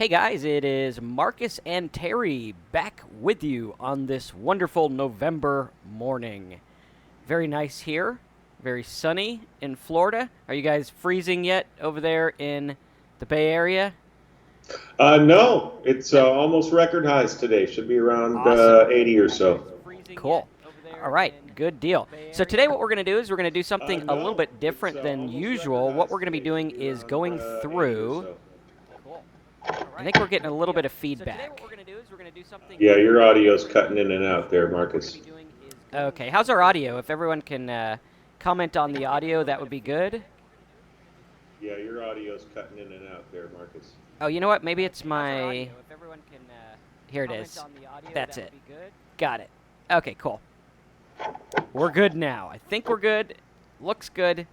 Hey guys, it is Marcus and Terry back with you on this wonderful November morning. Very nice here, very sunny in Florida. Are you guys freezing yet over there in the Bay Area? No, it's No? almost record highs today. Should be around Awesome. 80 or so. Cool. All right, good deal. So today what we're going to do is we're going to do something a little No, bit it's different than almost record usual. What highs we're going to be today. Should doing be is around going 80 or through. so. I think we're getting a little bit of feedback. Yeah, your audio's cutting in and out there, Marcus. Okay, how's our audio? If everyone can comment on the audio, that would be good. Yeah, your audio's cutting in and out there, Marcus. Oh, you know what? Maybe it's my. Here it is. That's it. Got it. Okay, cool. We're good now. I think we're good. Looks good.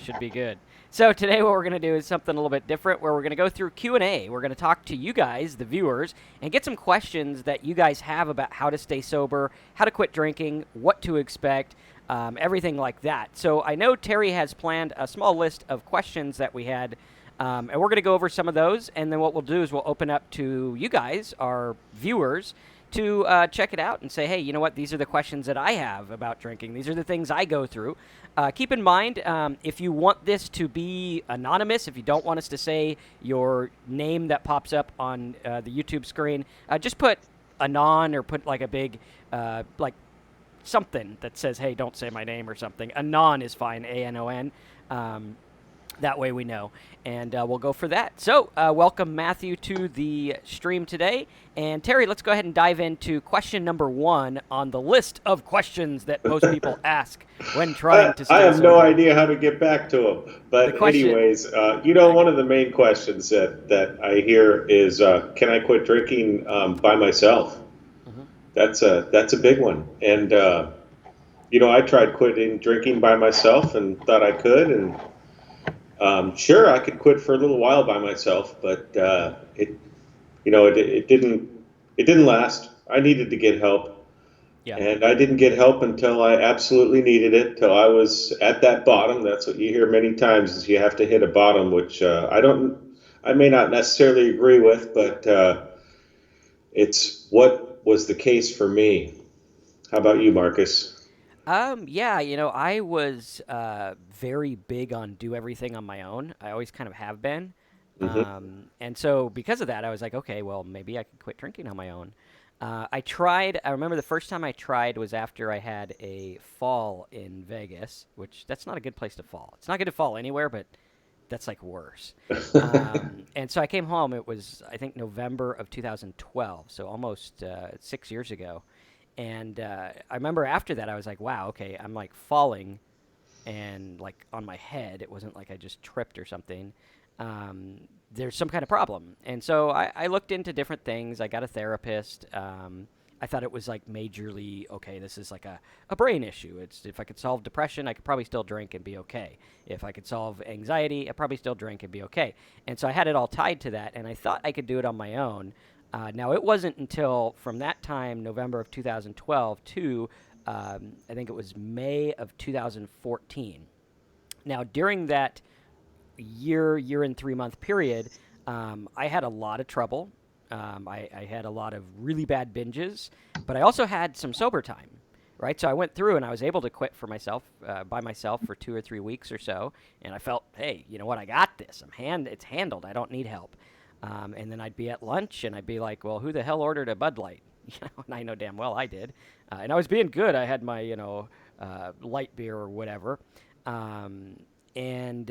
Should be good. So today what we're going to do is something a little bit different where we're going to go through Q&A. We're going to talk to you guys, the viewers, and get some questions that you guys have about how to stay sober, how to quit drinking, what to expect, everything like that. So I know Terry has planned a small list of questions that we had, and we're going to go over some of those, and then what we'll do is we'll open up to you guys, our viewers, to check it out and say, hey, you know what? These are the questions that I have about drinking. These are the things I go through. Keep in mind, if you want this to be anonymous, if you don't want us to say your name that pops up on the YouTube screen, just put anon or put like a big, like something that says, hey, don't say my name or something. Anon is fine, A-N-O-N. That way we know. And we'll go for that. So, welcome, Matthew, to the stream today. And Terry, let's go ahead and dive into question number 1 on the list of questions that most people ask when trying to I stay have no sober. idea how to get back to them. The But question. anyways, one of the main questions that I hear is, can I quit drinking by myself? Mhm. That's a big one. And I tried quitting drinking by myself and thought I could, and sure, I could quit for a little while by myself, but it didn't last. I needed to get help, Yeah. and I didn't get help until I absolutely needed it. Till I was at that bottom. That's what you hear many times: is you have to hit a bottom, which I may not necessarily agree with, but it's what was the case for me. How about you, Marcus? Yeah, I was very big on do everything on my own. I always kind of have been. Hmm. And so because of that, I was like, okay, well, maybe I could quit drinking on my own. I remember the first time I tried was after I had a fall in Vegas, which that's not a good place to fall. It's not good to fall anywhere, but that's like worse. And so I came home. It was, I think, November of 2012, so almost 6 years ago. And I remember after that, I was like, wow, okay, I'm like falling and like on my head. It wasn't like I just tripped or something. There's some kind of problem. And so I looked into different things. I got a therapist. I thought it was like majorly okay. This is like a brain issue. It's if I could solve depression, I could probably still drink and be okay. If I could solve anxiety, I probably still drink and be okay. And so I had it all tied to that, and I thought I could do it on my own. Now it wasn't until from that time, November of 2012, to I think it was May of 2014. Now during that year and 3 month period, I had a lot of trouble. I had a lot of really bad binges, but I also had some sober time, right? So I went through and I was able to quit for myself, by myself for 2 or 3 weeks or so, and I felt, hey, you know what? I got this. It's handled. I don't need help. And then I'd be at lunch and I'd be like, well, who the hell ordered a Bud Light? And I know damn well I did. And I was being good. I had my, light beer or whatever. Um, and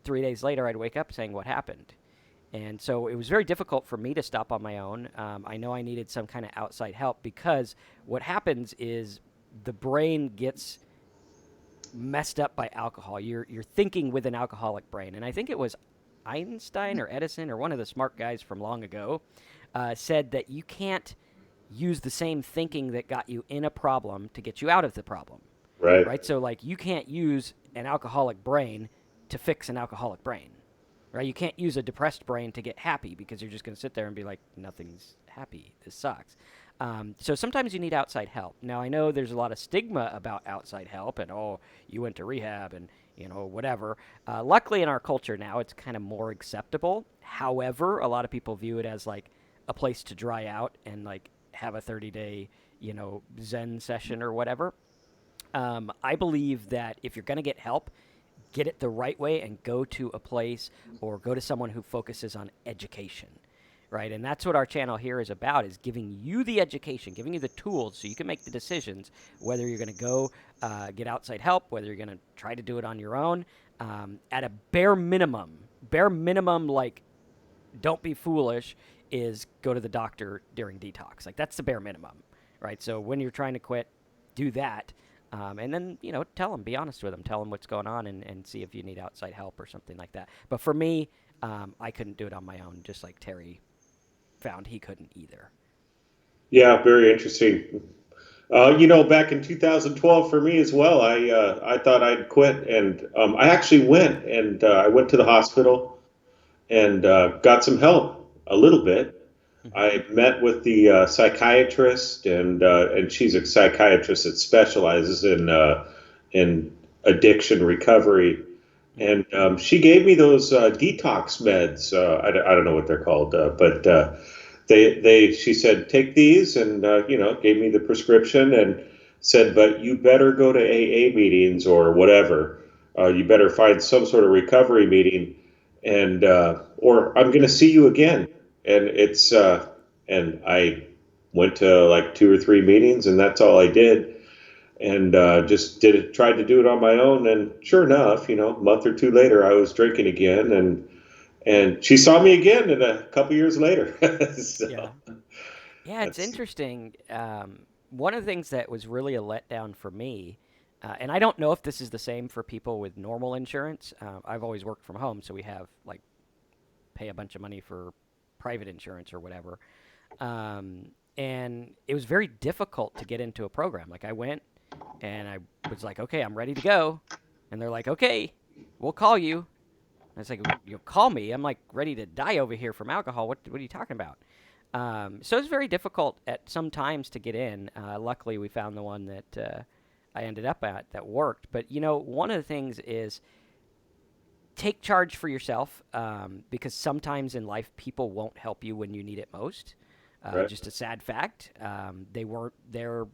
3 days later, I'd wake up saying, what happened? And so it was very difficult for me to stop on my own. I know I needed some kind of outside help because what happens is the brain gets messed up by alcohol. You're thinking with an alcoholic brain, and I think it was Einstein or Edison or one of the smart guys from long ago said that you can't use the same thinking that got you in a problem to get you out of the problem, Right. right? So like you can't use an alcoholic brain to fix an alcoholic brain, right? You can't use a depressed brain to get happy because you're just going to sit there and be like, nothing's happy. This sucks. So sometimes you need outside help. Now I know there's a lot of stigma about outside help, and oh, you went to rehab and whatever. Luckily in our culture now, it's kind of more acceptable. However, a lot of people view it as like a place to dry out and like have a 30-day, Zen session or whatever. I believe that if you're going to get help, get it the right way and go to a place or go to someone who focuses on education, right? And that's what our channel here is about, is giving you the education, giving you the tools so you can make the decisions whether you're going to go get outside help, whether you're going to try to do it on your own. At a bare minimum, like, don't be foolish, is go to the doctor during detox. Like, that's the bare minimum, right? So when you're trying to quit, do that. And then, tell them, be honest with them, tell them what's going on, and see if you need outside help or something like that. But for me, I couldn't do it on my own, just like Terry found he couldn't either. Yeah, very interesting. Back in 2012 for me as well, I thought I'd quit, and I actually went, and I went to the hospital and got some help a little bit. Mm-hmm. I met with the psychiatrist, and she's a psychiatrist that specializes in addiction recovery, and she gave me those detox meds. I don't know what they're called, but she said take these, and gave me the prescription and said, but you better go to AA meetings or whatever. You better find some sort of recovery meeting, and or I'm going to see you again. And and I went to like 2 or 3 meetings, and that's all I did. And just tried to do it on my own. And sure enough, a month or two later, I was drinking again, and she saw me again, and a couple years later. So Yeah. Yeah, it's that's interesting. One of the things that was really a letdown for me, and I don't know if this is the same for people with normal insurance. I've always worked from home, so we have like pay a bunch of money for private insurance or whatever. And it was very difficult to get into a program. Like, I went and I was like, okay, I'm ready to go. And they're like, okay, we'll call you. And it's like, you'll call me? I'm like ready to die over here from alcohol. What are you talking about? So it's very difficult at some times to get in. Luckily, we found the one that I ended up at that worked. But, one of the things is take charge for yourself, because sometimes in life people won't help you when you need it most. right. Just a sad fact. They weren't there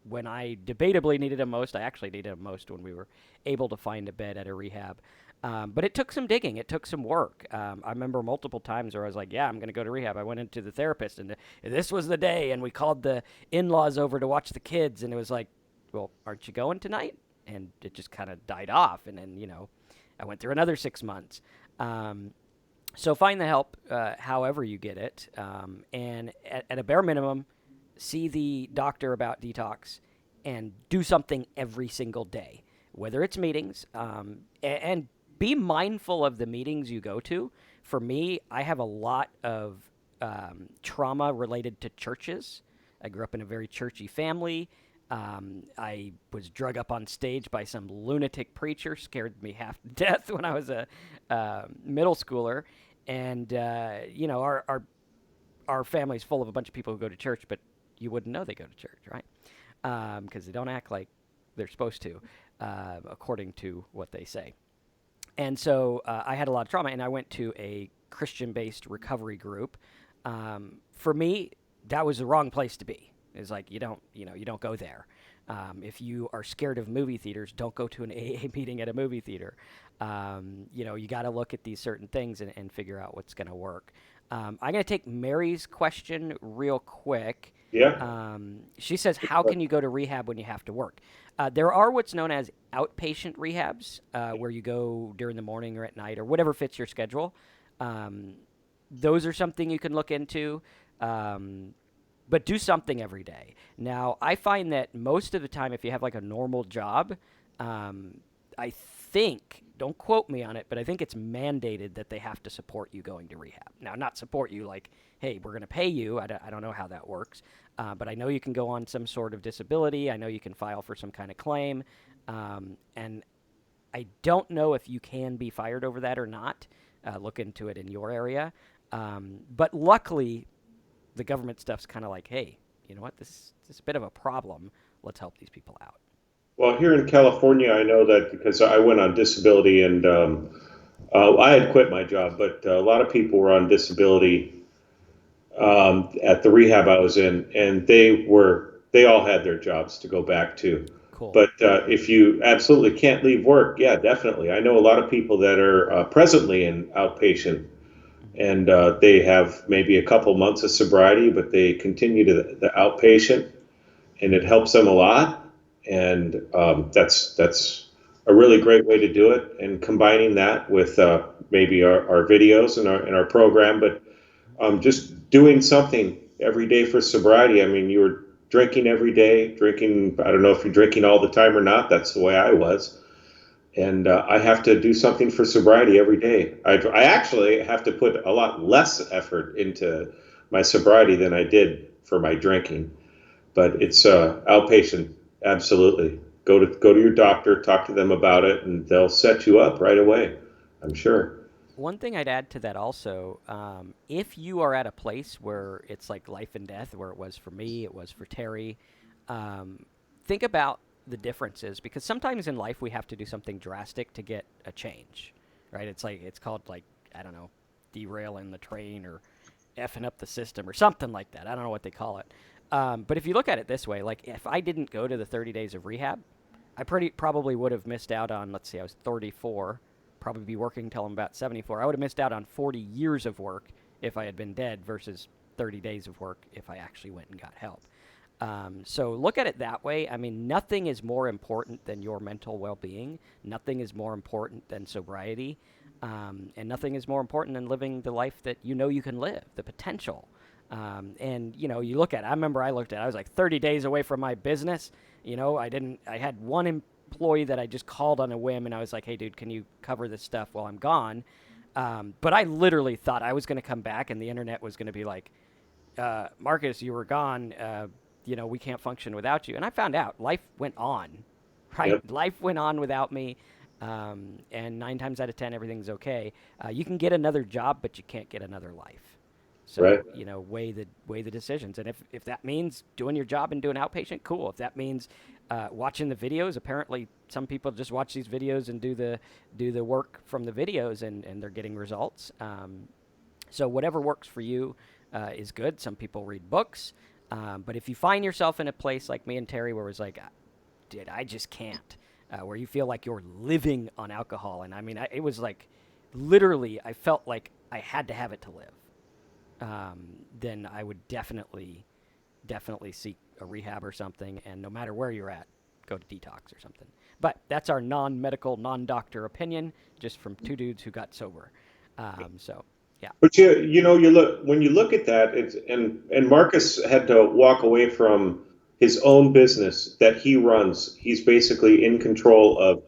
when I debatably needed them most. I actually needed them most when we were able to find a bed at a rehab. But it took some digging. It took some work. I remember multiple times where I was like, yeah, I'm going to go to rehab. I went into the therapist, and this was the day, and we called the in-laws over to watch the kids, and it was like, well, aren't you going tonight? And it just kind of died off. And then, I went through another 6 months. So find the help, however you get it. And at a bare minimum, see the doctor about detox and do something every single day, whether it's meetings, and be mindful of the meetings you go to. For me, I have a lot of trauma related to churches. I grew up in a very churchy family. I was drug up on stage by some lunatic preacher, scared me half to death when I was a middle schooler. And our family's full of a bunch of people who go to church, but you wouldn't know they go to church, right? Because they don't act like they're supposed to, according to what they say. And so I had a lot of trauma, and I went to a Christian-based recovery group. For me, that was the wrong place to be. It's like, you don't go there. If you are scared of movie theaters, don't go to an AA meeting at a movie theater. You got to look at these certain things and figure out what's going to work. I'm going to take Mary's question real quick. Yeah. She says, how can you go to rehab when you have to work? There are what's known as outpatient rehabs, where you go during the morning or at night or whatever fits your schedule. Those are something you can look into. But do something every day. Now, I find that most of the time, if you have like a normal job, I think, don't quote me on it, but I think it's mandated that they have to support you going to rehab. Now, not support you like, hey, we're going to pay you. I don't know how that works. But I know you can go on some sort of disability. I know you can file for some kind of claim. And I don't know if you can be fired over that or not. Look into it in your area. But luckily, the government stuff's kind of like, hey, you know what? This is a bit of a problem. Let's help these people out. Well, here in California, I know that because I went on disability, and I had quit my job, but a lot of people were on disability at the rehab I was in, and they all had their jobs to go back to. Cool. But if you absolutely can't leave work, yeah, definitely. I know a lot of people that are presently in outpatient, Mhm. and they have maybe a couple months of sobriety, but they continue to the outpatient, and it helps them a lot. And that's a really great way to do it. And combining that with maybe our videos and our program, but just doing something every day for sobriety. I mean, you were drinking every day, drinking. I don't know if you're drinking all the time or not. That's the way I was. And I have to do something for sobriety every day. I actually have to put a lot less effort into my sobriety than I did for my drinking. But it's outpatient, absolutely. Go to your doctor, talk to them about it, and they'll set you up right away. I'm sure. One thing I'd add to that also, if you are at a place where it's like life and death, where it was for me, it was for Terry, think about the differences because sometimes in life we have to do something drastic to get a change, right? It's like it's called like I don't know, derailing the train or effing up the system or something like that. I don't know what they call it. But if you look at it this way, like if I didn't go to the 30 days of rehab, I pretty probably would have missed out on. Let's see, I was 34, probably be working till I'm about 74. I would have missed out on 40 years of work if I had been dead versus 30 days of work if I actually went and got help. So look at it that way. I mean, nothing is more important than your mental well-being. Nothing is more important than sobriety, and nothing is more important than living the life that you know you can live, the potential. And you know, you look at it, I remember I looked at it, I was like 30 days away from my business. You know, I had one employee that I just called on a whim and I was like, hey, dude, can you cover this stuff while I'm gone? But I literally thought I was going to come back and the internet was going to be like, Marcus, you were gone. You know, we can't function without you. And I found out life went on, right? Yep. Life went on without me. And 9 times out of 10, everything's okay. You can get another job, but you can't get another life. Right. So you know, weigh the decisions, and if that means doing your job and doing outpatient, cool. If that means watching the videos, apparently some people just watch these videos and do the work from the videos, and they're getting results. So whatever works for you is good. Some people read books, but if you find yourself in a place like me and Terry, where it was like, dude, I just can't, where you feel like you're living on alcohol, and I mean, it was like literally, I felt like I had to have it to live. Then I would definitely seek a rehab or something. And no matter where you're at, go to detox or something. But that's our non-medical, non-doctor opinion, just from two dudes who got sober. So yeah, But you look when you look at that, it's and Marcus had to walk away from his own business that he runs. He's basically in control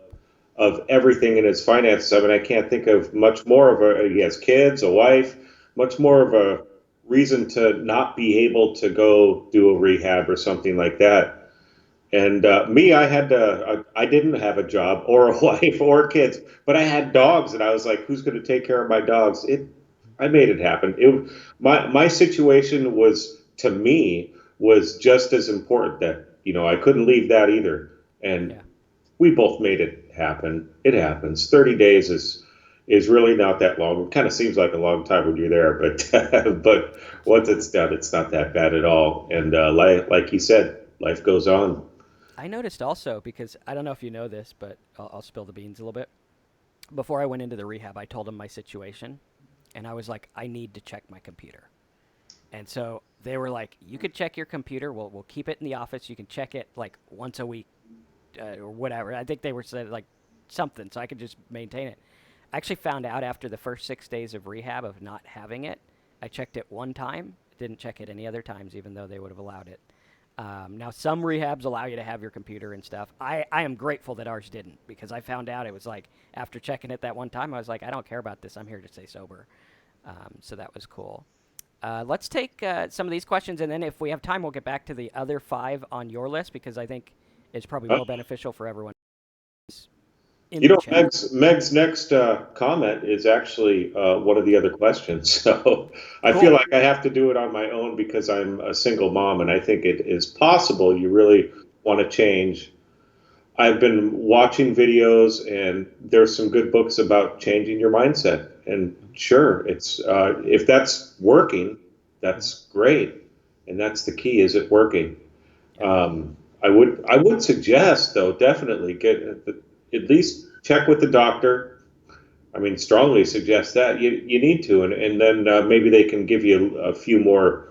of everything in his finances. I mean, I can't think of much more of he has kids, a wife, much more of a reason to not be able to go do a rehab or something like that. And me, I didn't have a job or a wife or kids, but I had dogs, and I was like, who's going to take care of my dogs? I made it happen. My situation was to me was just as important that I couldn't leave that either, and yeah. we both made it happen. It happens. 30 days is really not that long. It kind of seems like a long time when you're there, but but once it's done, it's not that bad at all. And like you said, life goes on. I noticed also because I don't know if you know this, but I'll spill the beans a little bit. Before I went into the rehab, I told them my situation, and I was like, I need to check my computer. And so they were like, "You could check your computer. We'll keep it in the office. You can check it like once a week, or whatever." I think they were said like something, so I could just maintain it. I actually found out after the first 6 days of rehab of not having it. I checked it one time. Didn't check it any other times, even though they would have allowed it. Now, some rehabs allow you to have your computer and stuff. I am grateful that ours didn't because I found out it was like after checking it that one time, I was like, I don't care about this. I'm here to stay sober. So that was cool. Let's take some of these questions, and then if we have time, we'll get back to the other five on your list because I think it's probably Uh, more beneficial for everyone in the chat. Meg's next comment is actually one of the other questions. So I feel Cool. like I have to do it on my own because I'm a single mom, and I think it is possible you really want to change. I've been watching videos, and there's some good books about changing your mindset. And sure, it's if that's working, Mm-hmm. that's great, and that's the key. Is it working? Yeah. I would suggest though definitely get at least check with the doctor. I mean, strongly suggest that you need to, and then maybe they can give you a few more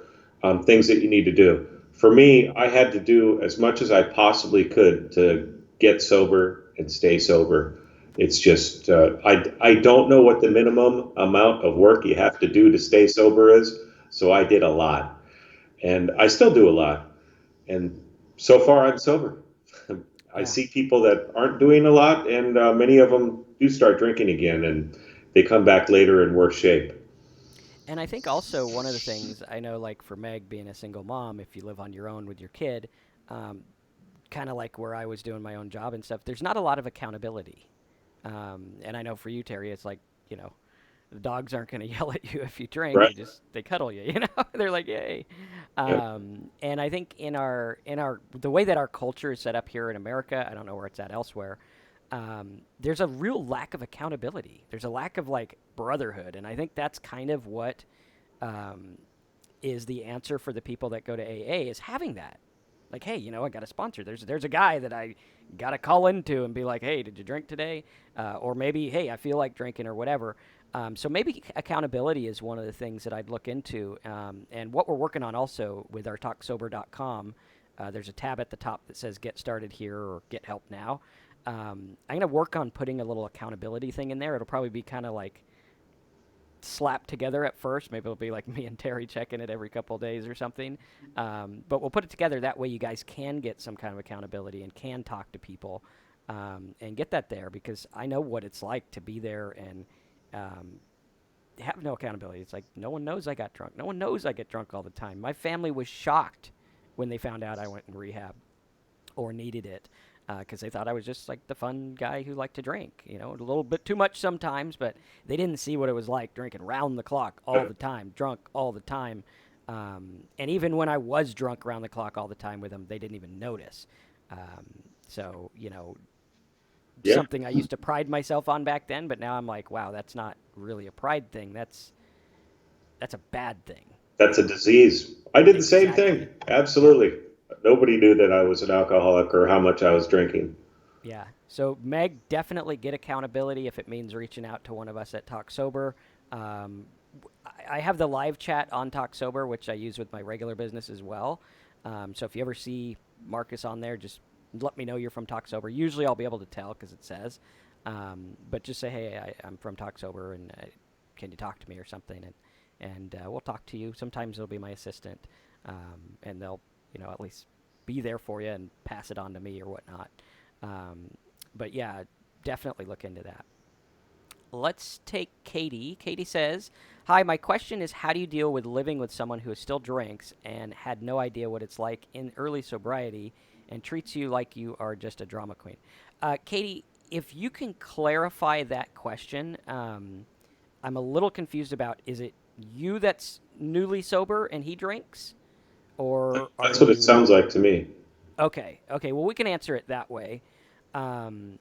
things that you need to do. For me, I had to do as much as I possibly could to get sober and stay sober. It's just I don't know what the minimum amount of work you have to do to stay sober is, so I did a lot, and I still do a lot, and so far I'm sober. I Yeah. see people that aren't doing a lot, and many of them do start drinking again, and they come back later in worse shape. And I think also one of the things I know, like for Meg being a single mom, if you live on your own with your kid, um, kind of like where I was doing my own job and stuff, there's not a lot of accountability. And I know for you, Terry, it's like, you know, the dogs aren't going to yell at you if you drink. Right. They cuddle you, you know. They're like, yay. Yeah. And I think the way that our culture is set up here in America, I don't know where it's at elsewhere. There's a real lack of accountability. There's a lack of like brotherhood, and I think that's kind of what um, is the answer for the people that go to AA is having that. Like, hey, you know, I got a sponsor. There's a guy that I got to call into and be like, hey, did you drink today? Or maybe, hey, I feel like drinking or whatever. So maybe accountability is one of the things that I'd look into. And what we're working on also with our talksober.com, there's a tab at the top that says get started here or get help now. I'm going to work on putting a little accountability thing in there. It'll probably be kind of like slapped together at first. Maybe it'll be like me and Terry checking it every couple of days or something. But we'll put it together that way you guys can get some kind of accountability and can talk to people and get that there because I know what it's like to be there and um, have no accountability. It's like no one knows I got drunk. No one knows I get drunk all the time. My family was shocked when they found out I went in rehab or needed it because they thought I was just like the fun guy who liked to drink, you know, a little bit too much sometimes, but they didn't see what it was like drinking round the clock all the time, drunk all the time. And even when I was drunk around the clock all the time with them, they didn't even notice. So, you know, Yeah. something I used to pride myself on back then, but now I'm like, wow, that's not really a pride thing. That's a bad thing. That's a disease. I did the same thing. Exactly. Yep. Absolutely. Nobody knew that I was an alcoholic or how much I was drinking. Yeah. So Meg, definitely get accountability if it means reaching out to one of us at Talk Sober. Um, I have the live chat on Talk Sober, which I use with my regular business as well. So if you ever see Marcus on there, just let me know you're from Talk Sober. Usually I'll be able to tell because it says. But just say, hey, I'm from Talk Sober, and can you talk to me or something? And we'll talk to you. Sometimes it'll be my assistant, and they'll, you know, at least be there for you and pass it on to me or whatnot. Um, but yeah, definitely look into that. Let's take Katie. Katie says, hi, my question is how do you deal with living with someone who still drinks and had no idea what it's like in early sobriety and treats you like you are just a drama queen? Katie, if you can clarify that question, I'm a little confused about is it you that's newly sober and he drinks? Or are That's what it you sounds like to me. okay? Okay, well, we can answer it that way. Um,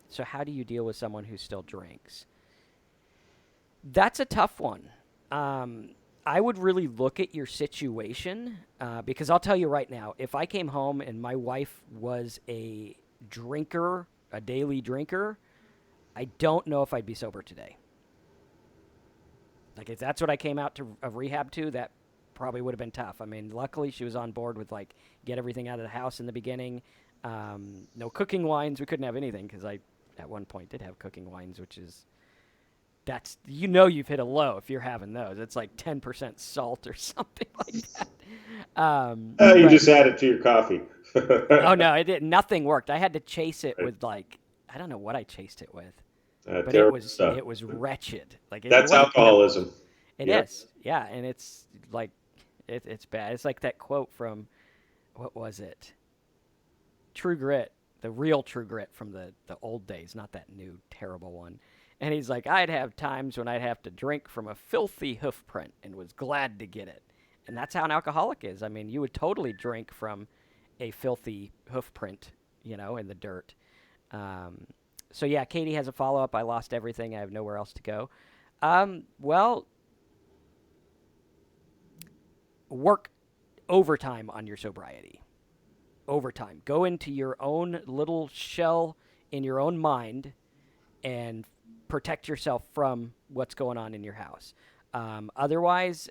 so, how do you deal with someone who still drinks? That's a tough one. Um, I would really look at your situation because I'll tell you right now, if I came home and my wife was a drinker, a daily drinker, I don't know if I'd be sober today. Like if that's what I came out to of rehab to, that probably would have been tough. I mean, luckily she was on board with like get everything out of the house in the beginning. No cooking wines. We couldn't have anything because I at one point did have cooking wines, which is that's you know you've hit a low if you're having those. It's like 10% salt or something like that. You But just add it to your coffee. oh no, it did nothing worked. I had to chase it with like I don't know what I chased it with, but Terrible stuff. it was wretched. Like it That's wasn't terrible. alcoholism. It Yeah. is, yeah, and it's like it's bad. It's like that quote from what was it? True Grit, the real True Grit from the old days, not that new terrible one. And he's like, I'd have times when I'd have to drink from a filthy hoof print and was glad to get it. And that's how an alcoholic is. I mean, you would totally drink from a filthy hoof print, you know, in the dirt. Um, so yeah, Katie has a follow up. I lost everything. I have nowhere else to go. Well, work overtime on your sobriety. Overtime. Go into your own little shell in your own mind and protect yourself from what's going on in your house. Otherwise,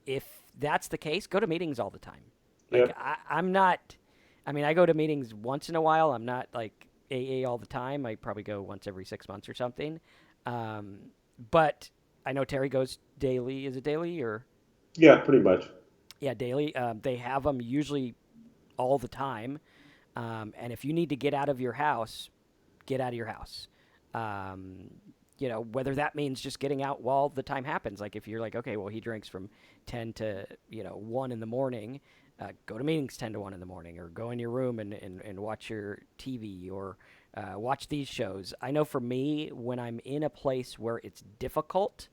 if that's the case, go to meetings all the time. Like Yep. I'm not. I mean, I go to meetings once in a while. I'm not like AA all the time. I probably go once every 6 months or something. Um, but I know Terry goes daily. Is it daily or Yeah, pretty much. yeah, daily? They have them usually all the time. And if you need to get out of your house, get out of your house. Um, whether that means just getting out while the time happens. Like if you're like, okay, well, he drinks from 10 to, 1 in the morning, go to meetings 10 to 1 in the morning, or go in your room and watch your TV, or watch these shows. I know for me, when I'm in a place where it's difficult,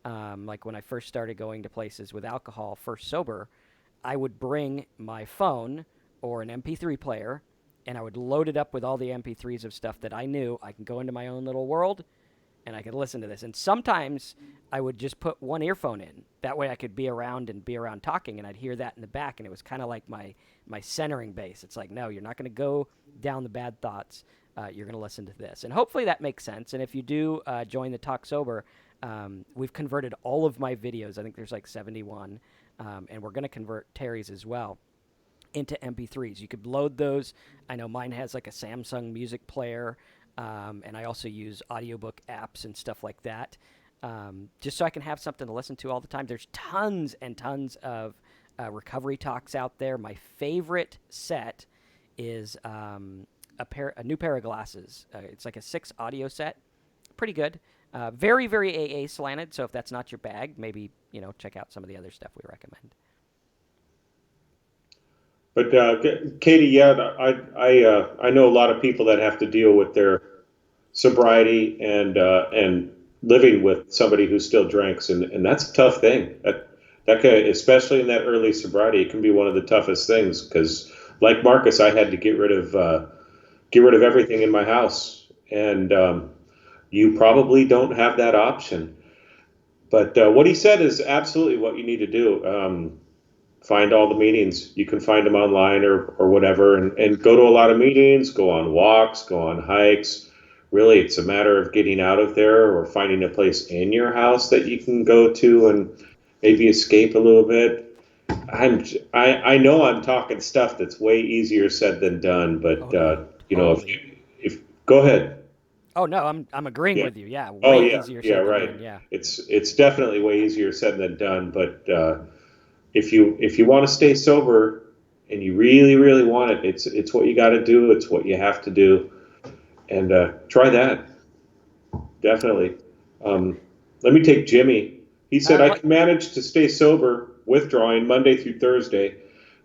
like when I first started going to places with alcohol, first sober, I would bring my phone or an MP3 player, and I would load it up with all the MP3s of stuff that I knew I can go into my own little world and I could listen to this. And sometimes I would just put one earphone in. That way I could be around talking, and I'd hear that in the back, and it was kind of like my centering base. It's like, no, you're not going to go down the bad thoughts. You're going to listen to this. And hopefully that makes sense. And if you do join the Talk Sober, we've converted all of my videos. I think there's like 71, and we're going to convert Terry's as well into MP3s. You could load those. I know mine has like a Samsung music player, and I also use audiobook apps and stuff like that, just so I can have something to listen to all the time. There's tons and tons of recovery talks out there. My favorite set is a new pair of glasses. It's like a 6 audio set. Pretty good. Very, very AA slanted, so if that's not your bag, maybe, check out some of the other stuff we recommend. But Katie, yeah, I know a lot of people that have to deal with their sobriety and living with somebody who still drinks, and that's a tough thing. That can, especially in that early sobriety, it can be one of the toughest things because, like Marcus, I had to get rid of everything in my house, and you probably don't have that option. But what he said is absolutely what you need to do. Find all the meetings. You can find them online or whatever, and go to a lot of meetings, go on walks, go on hikes. Really, it's a matter of getting out of there or finding a place in your house that you can go to and maybe escape a little bit. I know I'm talking stuff that's way easier said than done, Oh but no, totally. if go ahead. Oh no, I'm agreeing Yeah. with you. Yeah, Oh way yeah, easier yeah, said than right. done. Yeah, It's definitely way easier said than done, but if you want to stay sober and you really really want it, it's what you got to do. It's what you have to do, and try that definitely. yeah. Let me take Jimmy. He said I What? can manage to stay sober withdrawing Monday through Thursday.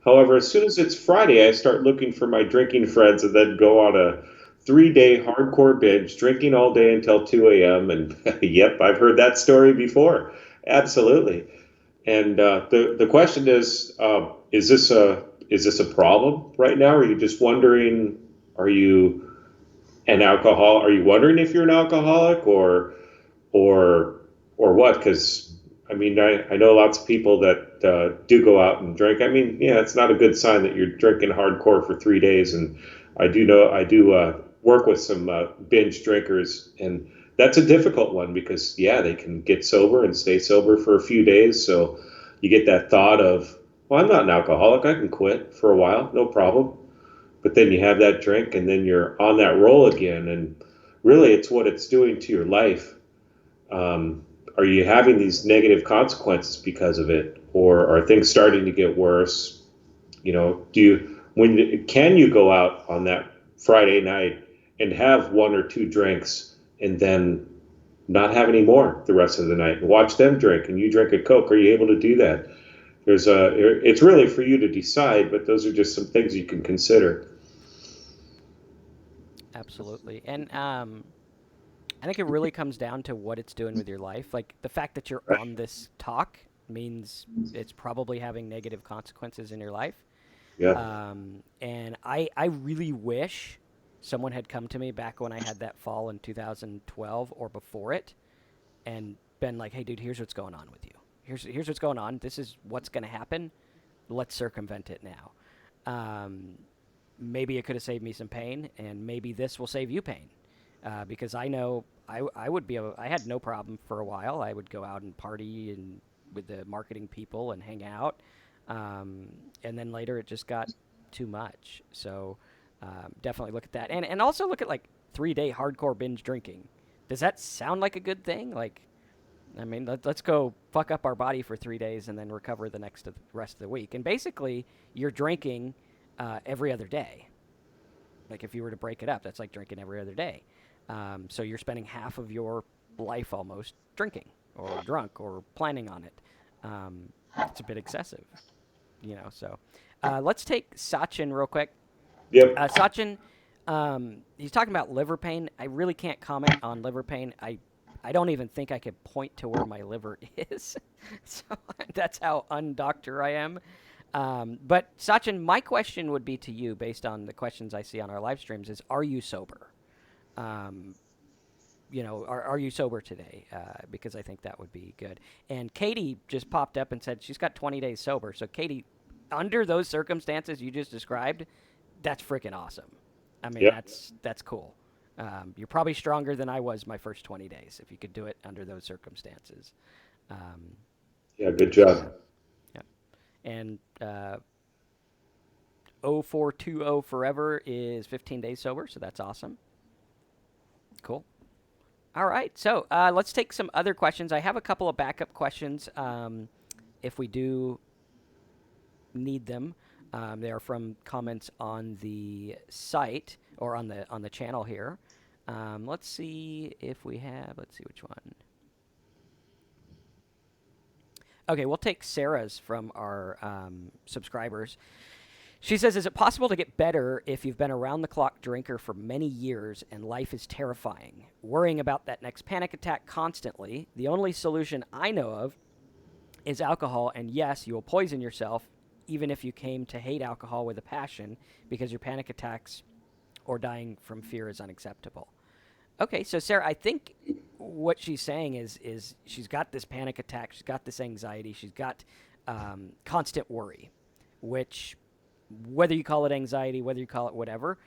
However, as soon as it's Friday, I start looking for my drinking friends and then go on a 3 day hardcore binge, drinking all day until 2 a.m. And yep, I've heard that story before. Absolutely. And the question is this a problem right now? Are you just wondering? Are you an alcohol? Are you wondering if you're an alcoholic or or what? Because I mean, I know lots of people that do go out and drink. I mean, yeah, it's not a good sign that you're drinking hardcore for 3 days. And I do work with some binge drinkers, and that's a difficult one because yeah, they can get sober and stay sober for a few days. So you get that thought of, well, I'm not an alcoholic. I can quit for a while, no problem. But then you have that drink, and then you're on that roll again, and really, it's what it's doing to your life. Are you having these negative consequences because of it, or are things starting to get worse? Do you when can you go out on that Friday night and have one or two drinks and then not have any more the rest of the night and watch them drink and you drink a Coke? Are you able to do that? It's really for you to decide, but those are just some things you can consider. Absolutely. And I think it really comes down to what it's doing with your life. Like the fact that you're Right. on this talk means it's probably having negative consequences in your life. Yeah. And I really wish someone had come to me back when I had that fall in 2012 or before it, and been like, "Hey, dude, here's what's going on with you. Here's what's going on. This is what's going to happen. Let's circumvent it now." Maybe it could have saved me some pain, and maybe this will save you pain, because I know I would be I had no problem for a while. I would go out and party and with the marketing people and hang out, and then later it just got too much. So definitely look at that, and also look at like 3-day hardcore binge drinking. Does that sound like a good thing? Like, I mean, let's go fuck up our body for 3 days and then recover the rest of the week. And basically, you're drinking every other day. Like if you were to break it up, that's like drinking every other day. So you're spending half of your life almost drinking or drunk or planning on it. It's a bit excessive, you know. So let's take Sachin real quick. Yep. Sachin, he's talking about liver pain. I really can't comment on liver pain. I don't even think I could point to where my liver is. So that's how undoctor I am. But Sachin, my question would be to you, based on the questions I see on our live streams, is: are you sober? Are you sober today? Because I think that would be good. And Katie just popped up and said she's got 20 days sober. So Katie, under those circumstances you just described, that's freaking awesome. I mean, Yep. that's cool. You're probably stronger than I was my first 20 days if you could do it under those circumstances. Yeah, good job. Yeah. And 0420 Forever is 15 days sober, so that's awesome. Cool. All right, so let's take some other questions. I have a couple of backup questions if we do need them. They are from comments on the site or on the channel here. Let's see if we have. Let's see which one. Okay, we'll take Sarah's from our subscribers. She says, "Is it possible to get better if you've been around-the-clock drinker for many years and life is terrifying? Worrying about that next panic attack constantly. The only solution I know of is alcohol, and yes, you will poison yourself even if you came to hate alcohol with a passion because your panic attacks or dying from fear is unacceptable." Okay, so Sarah, I think what she's saying is she's got this panic attack, she's got this anxiety, she's got constant worry, which, whether you call it anxiety, whether you call it whatever,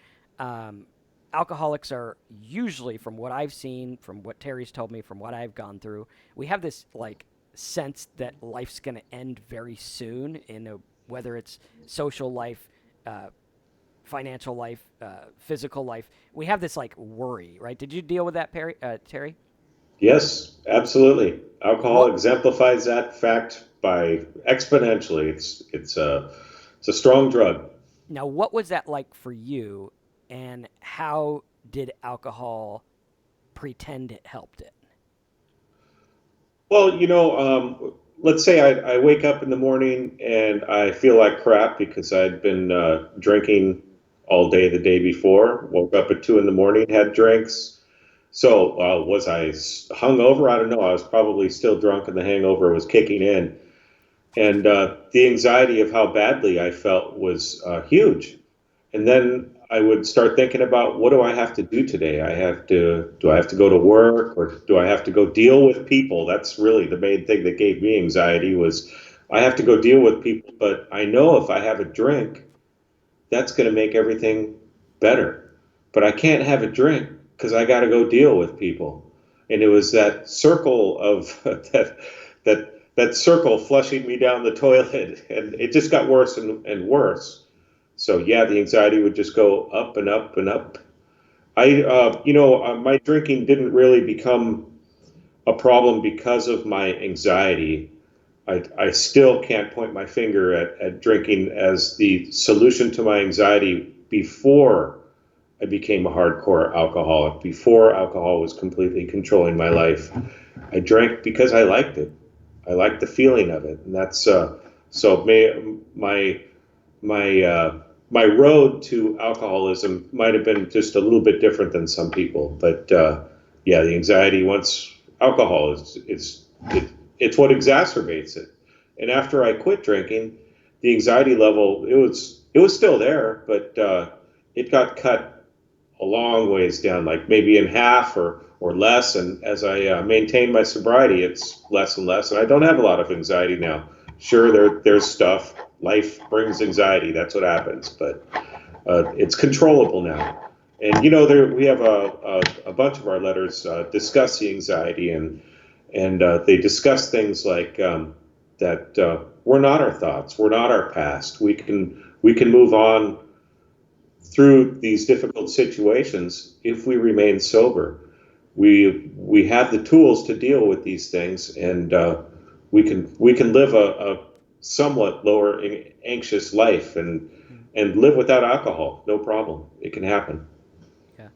alcoholics are usually, from what I've seen, from what Terry's told me, from what I've gone through, we have this like sense that life's going to end very soon, whether it's social life, financial life, physical life. We have this like worry, right? Did you deal with that, Terry? Yes, absolutely. Alcohol What exemplifies that fact by exponentially. It's a strong drug. Now, what was that like for you, and how did alcohol pretend it helped it? Well, let's say I wake up in the morning and I feel like crap because I'd been drinking all day the day before. Woke up at 2 in the morning, had drinks. So was I hungover? I don't know. I was probably still drunk, and the hangover was kicking in. And the anxiety of how badly I felt was huge. And then I would start thinking about, what do I have to do today? Do I have to go to work, or do I have to go deal with people? That's really the main thing that gave me anxiety, was I have to go deal with people, but I know if I have a drink, that's going to make everything better. But I can't have a drink because I got to go deal with people. And it was that circle of that circle flushing me down the toilet, and it just got worse and worse. So yeah, the anxiety would just go up and up and up. My drinking didn't really become a problem because of my anxiety. I still can't point my finger at drinking as the solution to my anxiety before I became a hardcore alcoholic, before alcohol was completely controlling my life. I drank because I liked it. I liked the feeling of it, and that's so my road to alcoholism might have been just a little bit different than some people, but yeah, the anxiety once alcohol it's what exacerbates it. And after I quit drinking, the anxiety level it was still there, but it got cut a long ways down, like maybe in half or less. And as I maintain my sobriety, it's less and less. And I don't have a lot of anxiety now. Sure, there's stuff. Life brings anxiety. That's what happens. But it's controllable now. And there we have a bunch of our letters discuss the anxiety, and they discuss things like that we're not our thoughts, we're not our past. We can move on through these difficult situations if we remain sober. We have the tools to deal with these things, and we can live a somewhat lower anxious life and live without alcohol. No problem. It can happen. Yeah.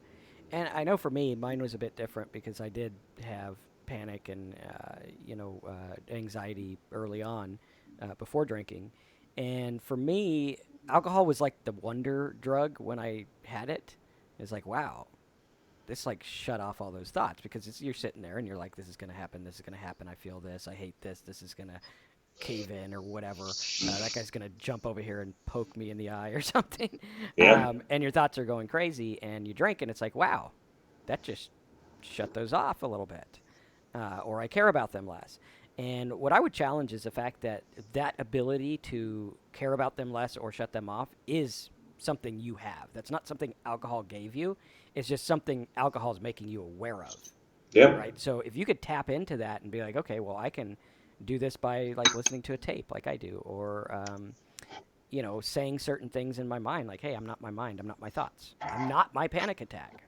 And I know for me, mine was a bit different because I did have panic and anxiety early on before drinking. And for me, alcohol was like the wonder drug when I had it. It's like, wow, this like shut off all those thoughts because you're sitting there and you're like, this is gonna happen, this is gonna happen. I feel this, I hate this, this is gonna cave in or whatever. That guy's gonna jump over here and poke me in the eye or something. Yeah. And your thoughts are going crazy, and you drink, and it's like, wow, that just shut those off a little bit, or I care about them less. And what I would challenge is the fact that that ability to care about them less or shut them off is something you have. That's not something alcohol gave you. It's just something alcohol is making you aware of, Yeah. right? So if you could tap into that and be like, okay, well, I can do this by like listening to a tape, like I do, or saying certain things in my mind, like, hey, I'm not my mind, I'm not my thoughts, I'm not my panic attack.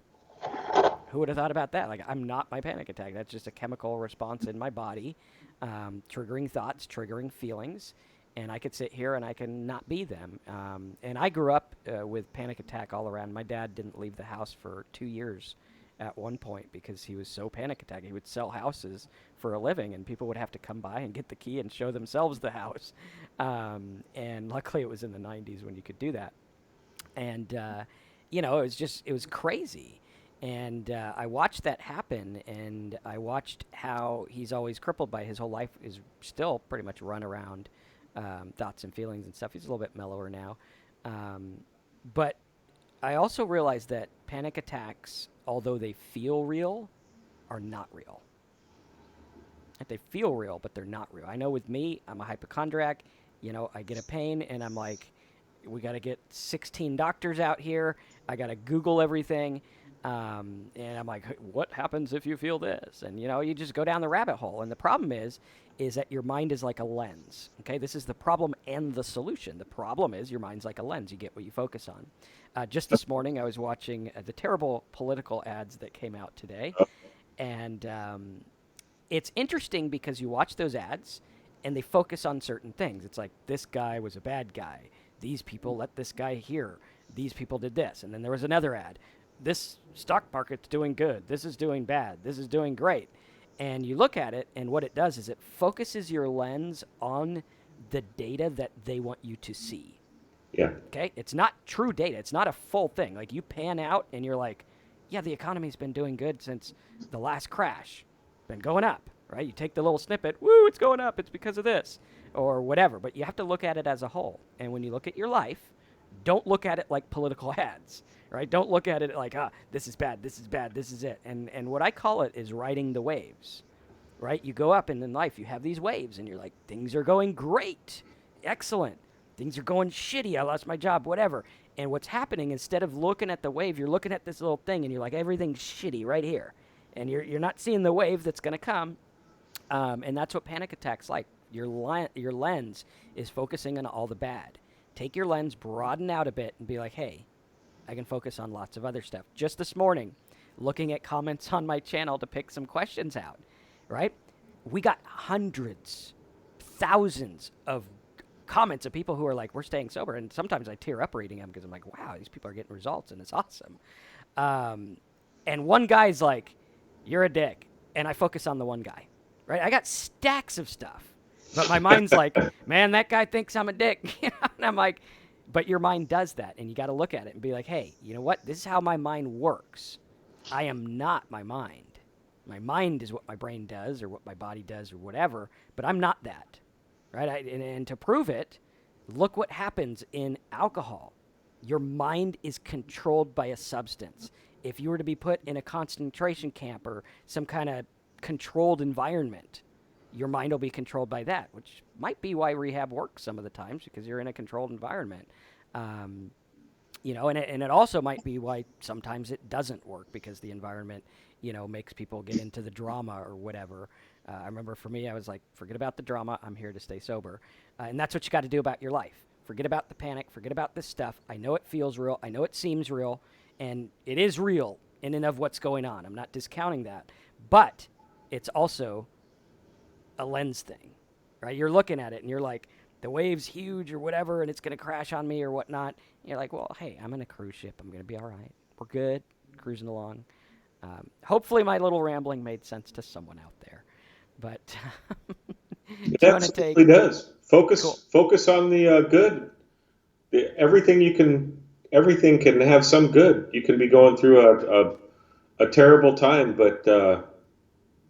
Who would have thought about that? Like, I'm not my panic attack. That's just a chemical response in my body, triggering thoughts, triggering feelings. And I could sit here and I can not be them. And I grew up with panic attack all around. My dad didn't leave the house for 2 years at one point because he was so panic attack. He would sell houses for a living, and people would have to come by and get the key and show themselves the house. And luckily, it was in the 90s when you could do that. And it was crazy. And I watched that happen, and I watched how he's always crippled by his whole life is still pretty much run around thoughts and feelings and stuff. He's a little bit mellower now, but I also realized that panic attacks, although they feel real, are not real. Like, they feel real, but they're not real. I know with me, I'm a hypochondriac. I get a pain, and I'm like, we got to get 16 doctors out here. I got to Google everything. And I'm like, what happens if you feel this? And you just go down the rabbit hole. And the problem is that your mind is like a lens. Okay, this is the problem and the solution. The problem is your mind's like a lens. You get what you focus on. Just this morning, I was watching the terrible political ads that came out today, and it's interesting because you watch those ads and they focus on certain things. It's like, this guy was a bad guy. These people let this guy hear. These people did this. And then there was another ad. This stock market's doing good. This is doing bad. This is doing great. And you look at it, and what it does is it focuses your lens on the data that they want you to see. Yeah. Okay? It's not true data. It's not a full thing. Like, you pan out and you're like, yeah, the economy's been doing good since the last crash. Been going up, right? You take the little snippet, woo, it's going up. It's because of this or whatever. But you have to look at it as a whole. And when you look at your life, don't look at it like political ads, right? Don't look at it like, this is bad, this is bad, this is it. And what I call it is riding the waves, right? You go up, and in life you have these waves, and you're like, things are going great, excellent. Things are going shitty, I lost my job, whatever. And what's happening, instead of looking at the wave, you're looking at this little thing, and you're like, everything's shitty right here. And you're not seeing the wave that's going to come. And that's what panic attacks like. Your lens is focusing on all the bad. Take your lens, broaden out a bit, and be like, hey, I can focus on lots of other stuff. Just this morning, looking at comments on my channel to pick some questions out, right? We got hundreds, thousands of comments of people who are like, we're staying sober. And sometimes I tear up reading them because I'm like, wow, these people are getting results, and it's awesome. And one guy's like, you're a dick. And I focus on the one guy, right? I got stacks of stuff. But my mind's like, man, that guy thinks I'm a dick. And I'm like, but your mind does that. And you got to look at it and be like, hey, you know what? This is how my mind works. I am not my mind. My mind is what my brain does or what my body does or whatever. But I'm not that, right? And to prove it, look what happens in alcohol. Your mind is controlled by a substance. If you were to be put in a concentration camp or some kind of controlled environment, your mind will be controlled by that, which might be why rehab works some of the times because you're in a controlled environment. Um, and it also might be why sometimes it doesn't work because the environment, makes people get into the drama or whatever. I remember for me, I was like, forget about the drama. I'm here to stay sober. And that's what you got to do about your life. Forget about the panic. Forget about this stuff. I know it feels real. I know it seems real. And it is real in and of what's going on. I'm not discounting that. But it's also a lens thing, right? You're looking at it and you're like, the wave's huge or whatever, and it's going to crash on me or whatnot. You're like, well, hey, I'm in a cruise ship. I'm going to be all right. We're good, cruising along. Hopefully, my little rambling made sense to someone out there. But do It you want to take? absolutely does. Cool. Focus on the good. Everything everything can have some good. You can be going through a terrible time, but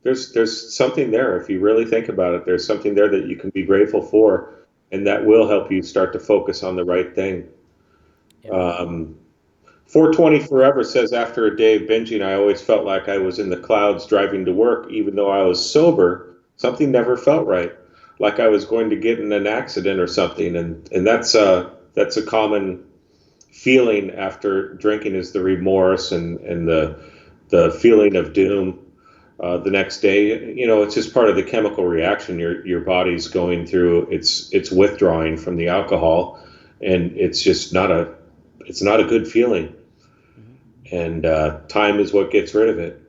there's something there. If you really think about it, there's something there that you can be grateful for, and that will help you start to focus on the right thing. Yep. Um, 420 Forever says, after a day of binging, I always felt like I was in the clouds driving to work, even though I was sober. Something never felt right, like I was going to get in an accident or something. And that's a common feeling after drinking, is the remorse and the feeling of doom. The next day, it's just part of the chemical reaction your body's going through. It's withdrawing from the alcohol, and it's just not a good feeling. Mm-hmm. And time is what gets rid of it.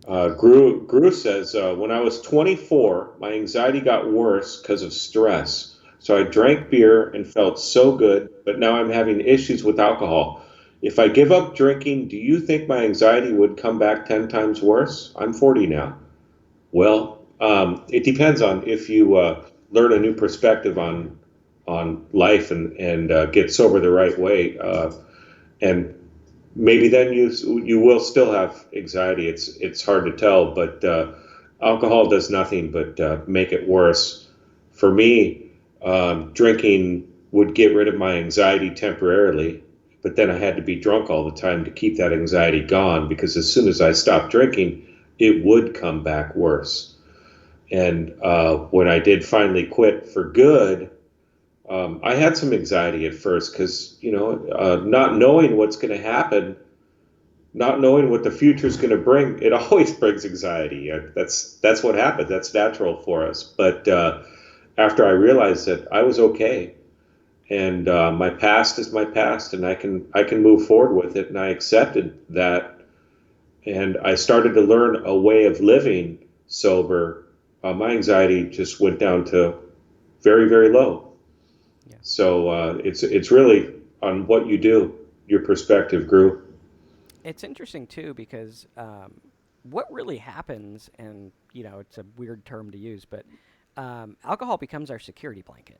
Yep. Gru says, when I was 24, my anxiety got worse because of stress. So I drank beer and felt so good, but now I'm having issues with alcohol. If I give up drinking, do you think my anxiety would come back 10 times worse? I'm 40 now. Well, it depends on if you learn a new perspective on life and get sober the right way. And maybe then you will still have anxiety. It's hard to tell, but alcohol does nothing but make it worse. For me, drinking would get rid of my anxiety temporarily, but then I had to be drunk all the time to keep that anxiety gone, because as soon as I stopped drinking, it would come back worse. And when I did finally quit for good, I had some anxiety at first because, not knowing what's going to happen, not knowing what the future is going to bring, it always brings anxiety. That's what happened. That's natural for us. But after I realized that I was okay, and my past is my past, and I can move forward with it, and I accepted that, and I started to learn a way of living sober. My anxiety just went down to very, very low. Yeah. So it's really on what you do, your perspective, Gru. It's interesting too because what really happens, and it's a weird term to use, but alcohol becomes our security blanket.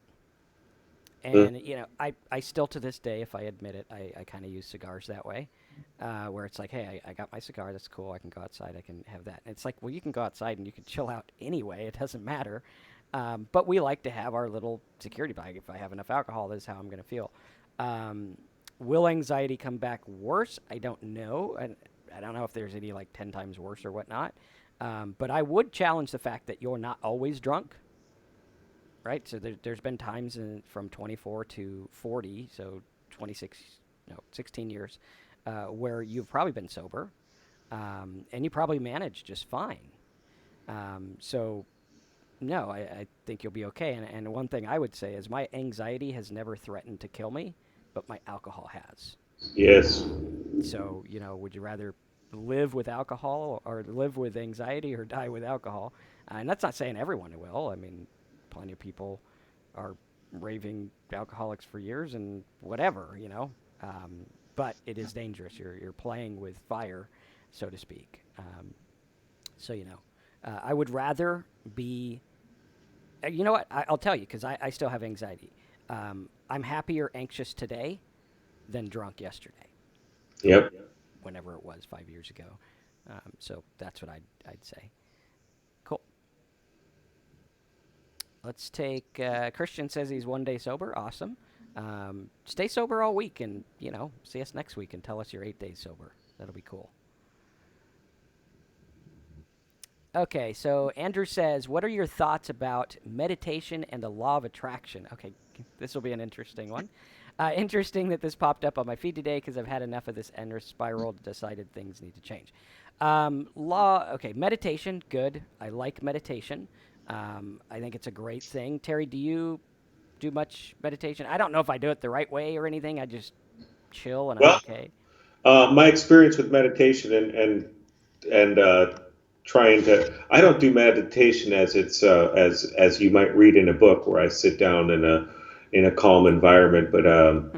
Mm. And I still to this day, if I admit it, I kind of use cigars that way, where it's like, hey, I got my cigar, that's cool. I can go outside, I can have that. And it's like, well, you can go outside and you can chill out anyway. It doesn't matter. But we like to have our little security bag. If I have enough alcohol, this is how I'm going to feel. Um, will anxiety come back worse? I don't know. I don't know if there's any like 10 times worse or whatnot. But I would challenge the fact that you're not always drunk, right? So there's been times from 24 to 40, so 26, no, 16 years, where you've probably been sober, and you probably managed just fine. So no, I think you'll be okay. And one thing I would say is my anxiety has never threatened to kill me, but my alcohol has. Yes. So, would you rather live with alcohol or live with anxiety or die with alcohol? And that's not saying everyone will. I mean, plenty of people are raving alcoholics for years and whatever. But it is dangerous. You're playing with fire, so to speak. So, I would rather be. You know what? I'll tell you because I still have anxiety. I'm happier anxious today than drunk yesterday, or Yep. whenever it was 5 years ago. So that's what I'd say. Cool. Let's take Christian says he's one day sober. Awesome. Stay sober all week, and see us next week and tell us you're 8 days sober. That'll be cool. Okay, so Andrew says, what are your thoughts about meditation and the law of attraction? Okay, this will be an interesting one. Interesting that this popped up on my feed today because I've had enough of this endless spiral, decided things need to change. Okay, meditation, good. I like meditation. I think it's a great thing. Terry, do you do much meditation? I don't know if I do it the right way or anything. I just chill and I'm Well, okay. my experience with meditation and trying to I don't do meditation as it's as you might read in a book where I sit down in a calm environment, but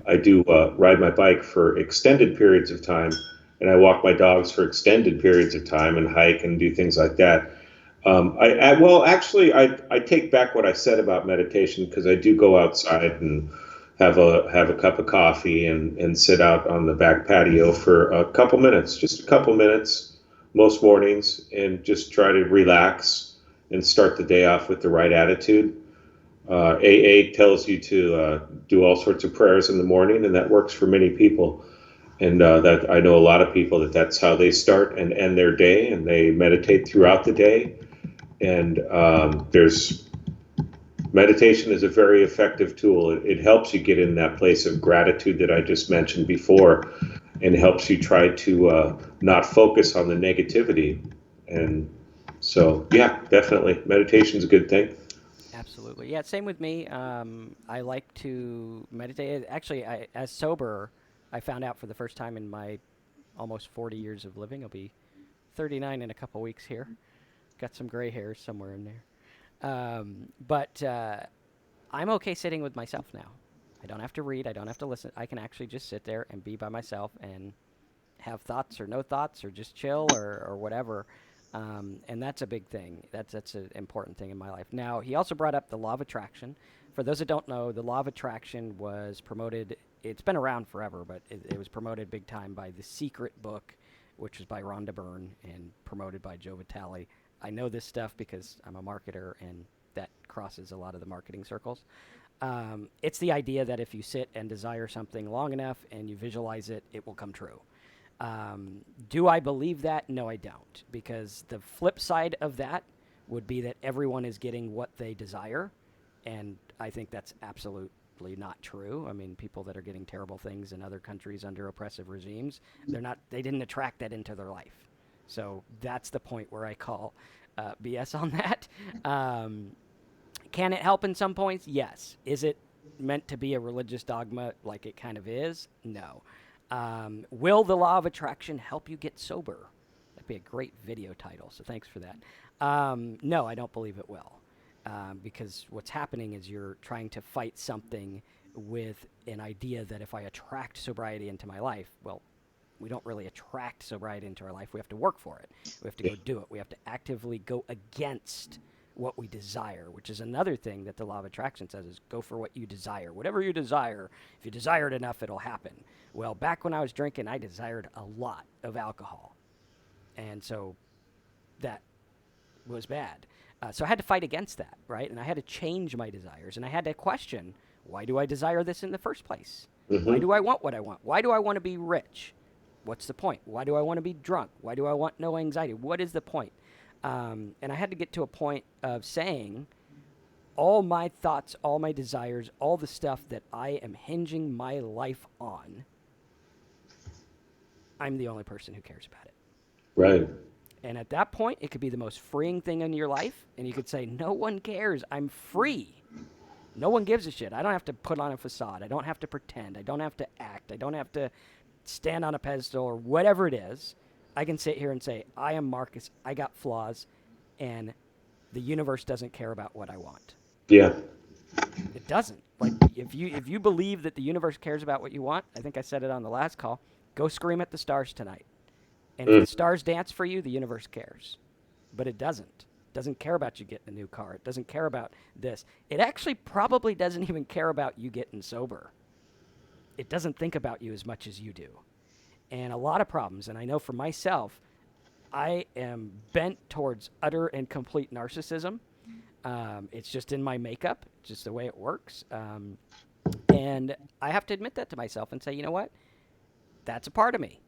I do ride my bike for extended periods of time, and I walk my dogs for extended periods of time, and hike and do things like that. Well, actually, I take back what I said about meditation because I do go outside and have a cup of coffee and sit out on the back patio for a couple minutes, just a couple minutes most mornings, and just try to relax and start the day off with the right attitude. AA tells you to do all sorts of prayers in the morning, and that works for many people. And that I know a lot of people that's how they start and end their day, and they meditate throughout the day. And there's meditation is a very effective tool. It helps you get in that place of gratitude that I just mentioned before, and helps you try to not focus on the negativity. And so, yeah, definitely, meditation's a good thing. Absolutely. Yeah, same with me. I like to meditate. Actually, as sober, I found out for the first time in my almost 40 years of living. I'll be 39 in a couple weeks here. Got some gray hairs somewhere in there. But I'm okay sitting with myself now. I don't have to read. I don't have to listen. I can actually just sit there and be by myself and have thoughts or no thoughts or just chill or whatever. And that's a big thing. That's an important thing in my life. Now, he also brought up the law of attraction. For those that don't know, the law of attraction was promoted. It's been around forever, but it was promoted big time by The Secret Book, which was by Rhonda Byrne and promoted by Joe Vitale. I know this stuff because I'm a marketer, and that crosses a lot of the marketing circles. It's the idea that if you sit and desire something long enough and you visualize it, it will come true. Do I believe that? No, I don't. Because the flip side of that would be that everyone is getting what they desire. And I think that's absolutely not true. I mean, people that are getting terrible things in other countries under oppressive regimes, they didn't attract that into their life. So that's the point where I call BS on that. Can it help in some points? Yes. Is it meant to be a religious dogma like it kind of is? No. Will the law of attraction help you get sober? That'd be a great video title, so thanks for that. No, I don't believe it will. Because what's happening is you're trying to fight something with an idea that if I attract sobriety into my life, well, we don't really attract sobriety into our life. We have to work for it. We have to go do it. We have to actively go against what we desire, which is another thing that the law of attraction says is go for what you desire. Whatever you desire, if you desire it enough, it'll happen. Well, back when I was drinking, I desired a lot of alcohol. And so that was bad. So I had to fight against that, right? And I had to change my desires. And I had to question, why do I desire this in the first place? Why Hmm. do I want what I want? Why do I want to be rich? What's the point? Why do I want to be drunk? Why do I want no anxiety? What is the point? And I had to get to a point of saying, all my thoughts, all my desires, all the stuff that I am hinging my life on, I'm the only person who cares about it. Right. And at that point, it could be the most freeing thing in your life. And you could say, no one cares. I'm free. No one gives a shit. I don't have to put on a facade. I don't have to pretend. I don't have to act. I don't have to stand on a pedestal or whatever it is. I can sit here and say, I am Marcus. I got flaws. And the universe doesn't care about what I want. Yeah. It doesn't. Like if you believe that the universe cares about what you want, I think I said it on the last call, go scream at the stars tonight. And if the Mm. stars dance for you, the universe cares. But it doesn't. It doesn't care about you getting a new car. It doesn't care about this. It actually probably doesn't even care about you getting sober. It doesn't think about you as much as you do. And a lot of problems, and I know for myself, I am bent towards utter and complete narcissism. It's just in my makeup, just the way it works. And I have to admit that to myself and say, you know what? That's a part of me.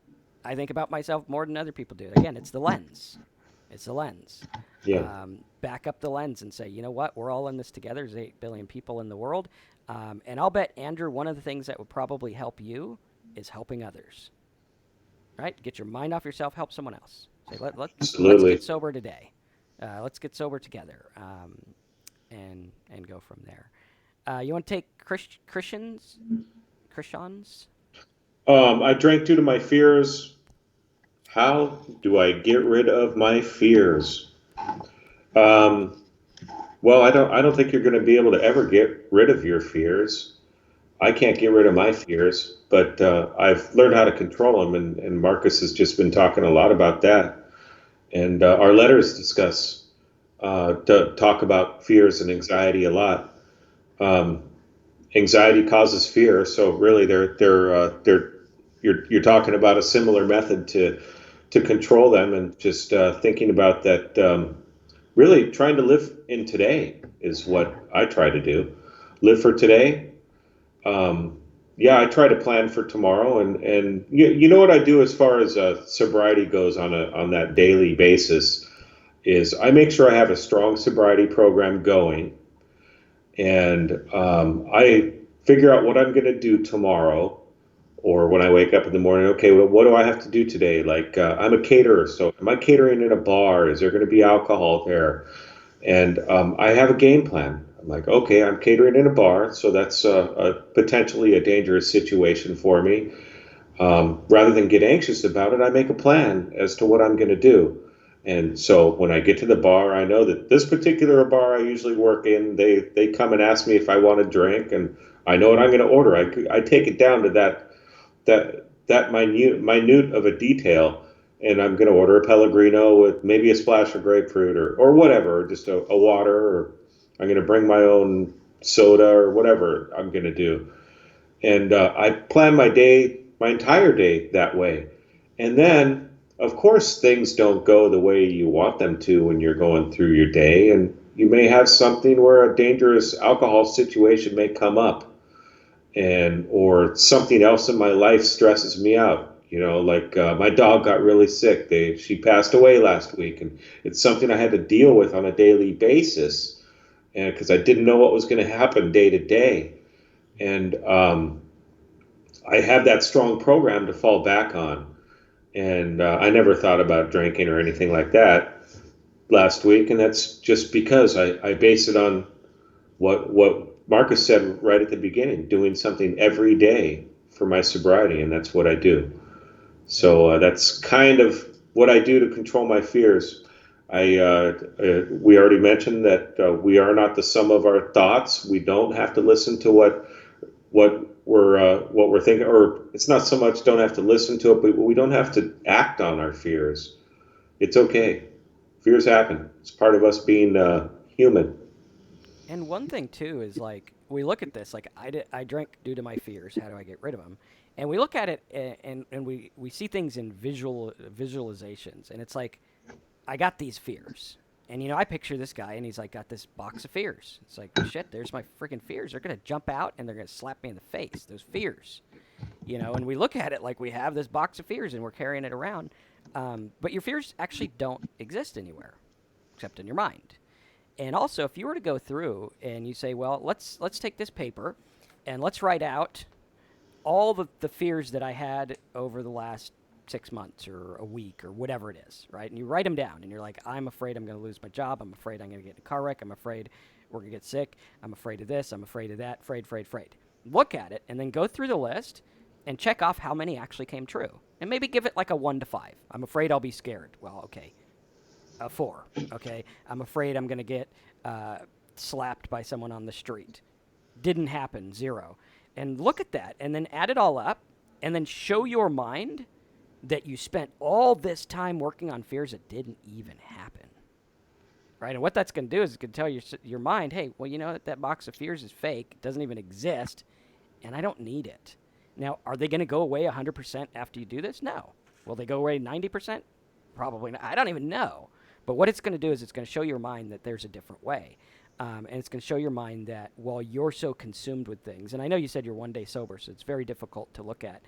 I think about myself more than other people do. Again, it's the lens. It's the lens. Yeah. Back up the lens and say, you know what? We're all in this together. There's 8 billion people in the world. And I'll bet, Andrew, one of the things that would probably help you is helping others. Right? Get your mind off yourself, help someone else. Say, let's get Absolutely. sober today. Let's get sober together, and go from there. You want to take Christians? I drank due to my fears. How do I get rid of my fears? Um, well, I don't think you're going to be able to ever get rid of your fears. I can't get rid of my fears, but I've learned how to control them, and Marcus has just been talking a lot about that. And our letters discuss to talk about fears and anxiety a lot. Um, Anxiety causes fear, so really, you're talking about a similar method to control them, and just thinking about that. Really, trying to live in today is what I try to do. Live for today. Yeah, I try to plan for tomorrow, and you know what I do as far as sobriety goes on that daily basis is I make sure I have a strong sobriety program going, and I figure out what I'm going to do tomorrow, or when I wake up in the morning. Okay, well, what do I have to do today? Like I'm a caterer, so am I catering in a bar? Is there going to be alcohol there? And I have a game plan. I'm like, okay, I'm catering in a bar, so that's potentially a dangerous situation for me. Rather than get anxious about it, I make a plan as to what I'm going to do. And so when I get to the bar, I know that this particular bar I usually work in, they come and ask me if I want a drink, and I know what I'm going to order. I take it down to that minute of a detail, and I'm going to order a Pellegrino with maybe a splash of grapefruit or whatever, or just a water, or I'm going to bring my own soda or whatever I'm going to do. And I plan my day, my entire day that way. And then, of course, things don't go the way you want them to when you're going through your day. And you may have something where a dangerous alcohol situation may come up, and or something else in my life stresses me out. You know, like my dog got really sick. She passed away last week, and it's something I had to deal with on a daily basis, and because I didn't know what was going to happen day to day. And I have that strong program to fall back on. And I never thought about drinking or anything like that last week, and that's just because I base it on what Marcus said right at the beginning, doing something every day for my sobriety, and that's what I do. So that's kind of what I do to control my fears. We already mentioned that we are not the sum of our thoughts. We don't have to listen to what we're thinking, or it's not so much don't have to listen to it, but we don't have to act on our fears. It's okay. Fears happen. It's part of us being human. And one thing too is like we look at this like I drank due to my fears. How do I get rid of them? And we look at it and we see things in visualizations, and it's like I got these fears. And I picture this guy, and he's like got this box of fears. It's like shit. There's my freaking fears. They're gonna jump out, and they're gonna slap me in the face. Those fears, And we look at it like we have this box of fears, and we're carrying it around. But your fears actually don't exist anywhere, except in your mind. And also, if you were to go through and you say, well, let's take this paper, and let's write out all the fears that I had over the last 6 months or a week or whatever it is, right? And you write them down, and you're like, I'm afraid I'm going to lose my job. I'm afraid I'm going to get in a car wreck. I'm afraid we're going to get sick. I'm afraid of this. I'm afraid of that. Afraid. Look at it, and then go through the list and check off how many actually came true. And maybe give it like a 1 to 5. I'm afraid I'll be scared. Well, okay. A 4. Okay. I'm afraid I'm going to get slapped by someone on the street. Didn't happen. 0. And look at that, and then add it all up, and then show your mind that you spent all this time working on fears that didn't even happen, right? And what that's going to do is it's going to tell your mind, hey, well, that box of fears is fake. It doesn't even exist, and I don't need it. Now, are they going to go away 100% after you do this? No. Will they go away 90%? Probably not. I don't even know. But what it's going to do is it's going to show your mind that there's a different way. And it's going to show your mind that while you're so consumed with things, and I know you said you're 1 day sober, so it's very difficult to look at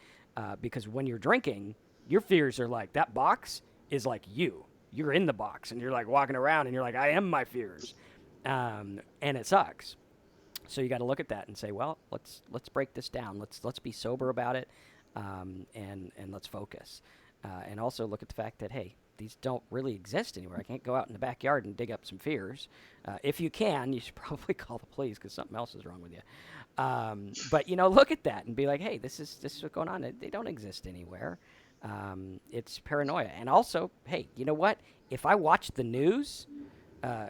because when you're drinking, your fears are like that box is like you. You're in the box and you're like walking around and you're like, I am my fears. And it sucks. So you got to look at that and say, well, let's break this down. Let's be sober about it, and let's focus, and also look at the fact that hey, these don't really exist anywhere. I can't go out in the backyard and dig up some fears. If you can, you should probably call the police because something else is wrong with you. But look at that and be like, hey, this is what's going on. They don't exist anywhere. It's paranoia, and also, hey, you know what? If I watch the news,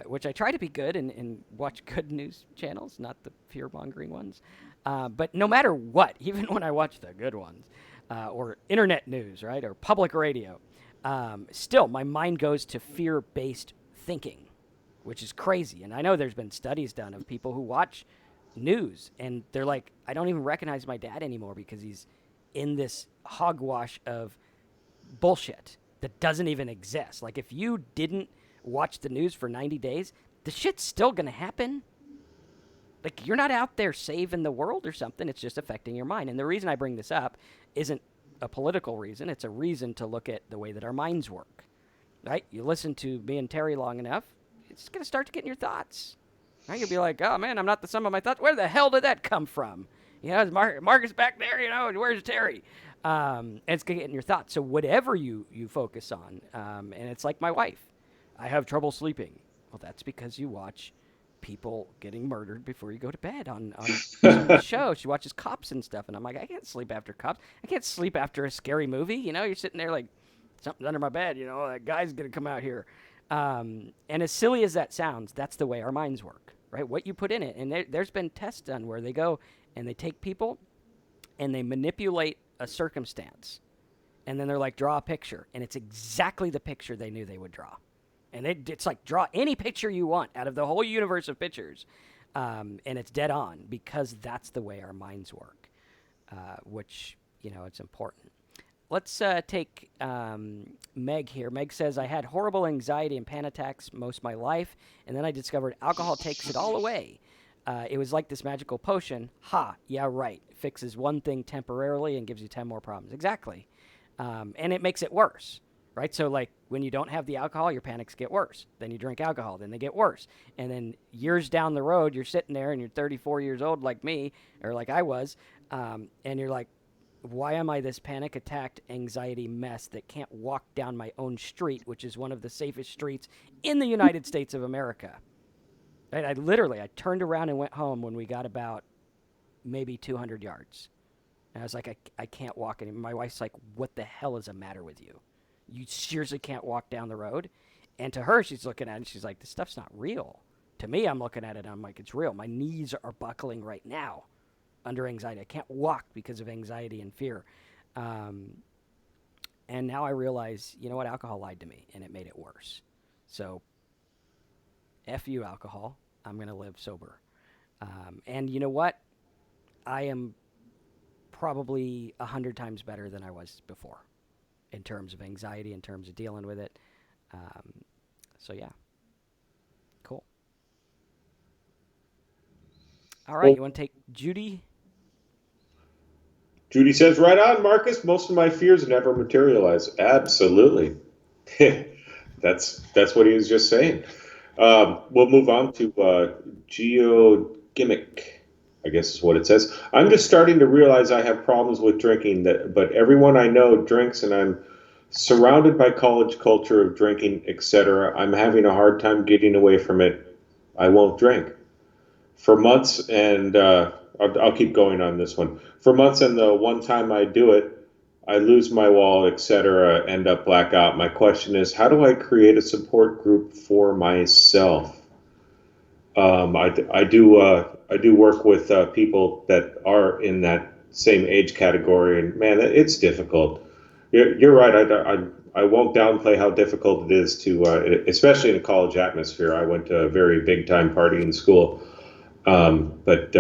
which I try to be good and watch good news channels, not the fear-mongering ones. But no matter what, even when I watch the good ones, or internet news, right, or public radio, still my mind goes to fear-based thinking, which is crazy. And I know there's been studies done of people who watch news, and they're like, I don't even recognize my dad anymore because he's in this hogwash of bullshit that doesn't even exist. Like, if you didn't watch the news for 90 days, the shit's still going to happen. Like, you're not out there saving the world or something. It's just affecting your mind. And the reason I bring this up isn't a political reason. It's a reason to look at the way that our minds work, right? You listen to me and Terry long enough, it's going to start to get in your thoughts. Right? You'll be like, oh, man, I'm not the sum of my thoughts. Where the hell did that come from? Is Marcus back there? Where's Terry? And it's going to get in your thoughts. So whatever you focus on, and it's like my wife. I have trouble sleeping. Well, that's because you watch people getting murdered before you go to bed on the show. She watches cops and stuff, and I'm like, I can't sleep after cops. I can't sleep after a scary movie. You're sitting there like, something's under my bed. That guy's going to come out here. And as silly as that sounds, that's the way our minds work, right? What you put in it. And there's been tests done where they go and they take people and they manipulate a circumstance. And then they're like, draw a picture. And it's exactly the picture they knew they would draw. And it's like, draw any picture you want out of the whole universe of pictures. And it's dead on because that's the way our minds work, which, it's important. Let's take Meg here. Meg says, I had horrible anxiety and panic attacks most of my life, and then I discovered alcohol takes it all away. It was like this magical potion. Ha, yeah, right. Fixes one thing temporarily and gives you 10 more problems. Exactly. And it makes it worse. Right? So, like, when you don't have the alcohol, your panics get worse. Then you drink alcohol, then they get worse. And then years down the road, you're sitting there and you're 34 years old like me, or like I was, and you're like, why am I this panic attacked anxiety mess that can't walk down my own street, which is one of the safest streets in the United States of America? Right? I turned around and went home when we got about maybe 200 yards. And I was like, I can't walk anymore. My wife's like, what the hell is the matter with you? You seriously can't walk down the road? And to her, she's looking at it and she's like, this stuff's not real. To me, I'm looking at it and I'm like, it's real. My knees are buckling right now under anxiety. I can't walk because of anxiety and fear. And now I realize, you know what? Alcohol lied to me and it made it worse. So, F you, alcohol. I'm going to live sober. And you know what? I am probably 100 times better than I was before. In terms of anxiety, in terms of dealing with it. So, yeah. Cool. All right, you want to take Judy? Judy says, right on, Marcus. Most of my fears never materialize. Absolutely. That's what he was just saying. We'll move on to Geo Gimmick, I guess is what it says. I'm just starting to realize I have problems with drinking, but everyone I know drinks, and I'm surrounded by college culture of drinking, etc. I'm having a hard time getting away from it. I won't drink. For months, and I'll keep going on this one. For months, and the one time I do it, I lose my wallet, etc., end up blackout. My question is, how do I create a support group for myself? I do work with people that are in that same age category, and man, it's difficult. You're right. I won't downplay how difficult it is to, especially in a college atmosphere. I went to a very big time partying school, but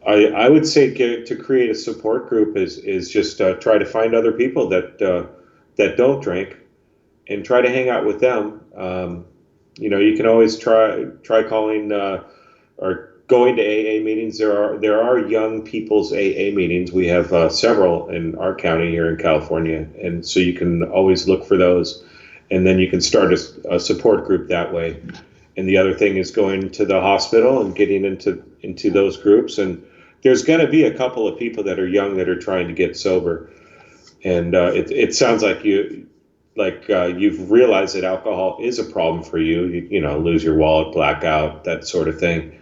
I would say to create a support group is just try to find other people that don't drink, and try to hang out with them. You can always try calling or going to AA meetings. There are young people's AA meetings. We have several in our county here in California, and so you can always look for those, and then you can start a support group that way. And the other thing is going to the hospital and getting into those groups. And there's going to be a couple of people that are young that are trying to get sober, and it sounds like you've realized that alcohol is a problem for you. Lose your wallet, blackout, that sort of thing,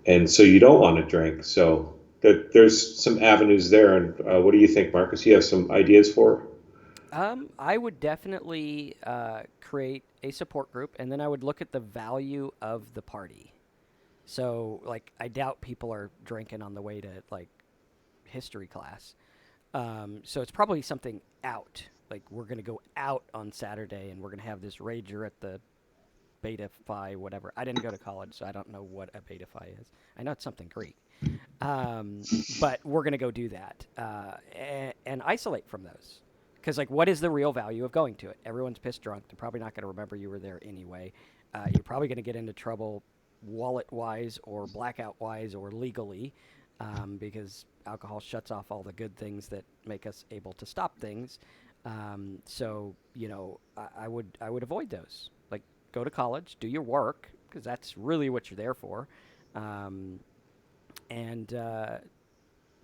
and so you don't want to drink. So there's some avenues there. And what do you think, Marcus? You have some ideas for? I would definitely create a support group, and then I would look at the value of the party. So, like, I doubt people are drinking on the way to like history class. So it's probably something out. Like, we're gonna go out on Saturday, and we're gonna have this rager at the Beta Phi, whatever. I didn't go to college, so I don't know what a Beta Phi is. I know it's something Greek. Um, but we're going to go do that and isolate from those. Because, like, what is the real value of going to it? Everyone's pissed drunk. They're probably not going to remember you were there anyway. You're probably going to get into trouble wallet wise or blackout wise or legally because alcohol shuts off all the good things that make us able to stop things. I would avoid those. Like, go to college, do your work, because that's really what you're there for. Um, and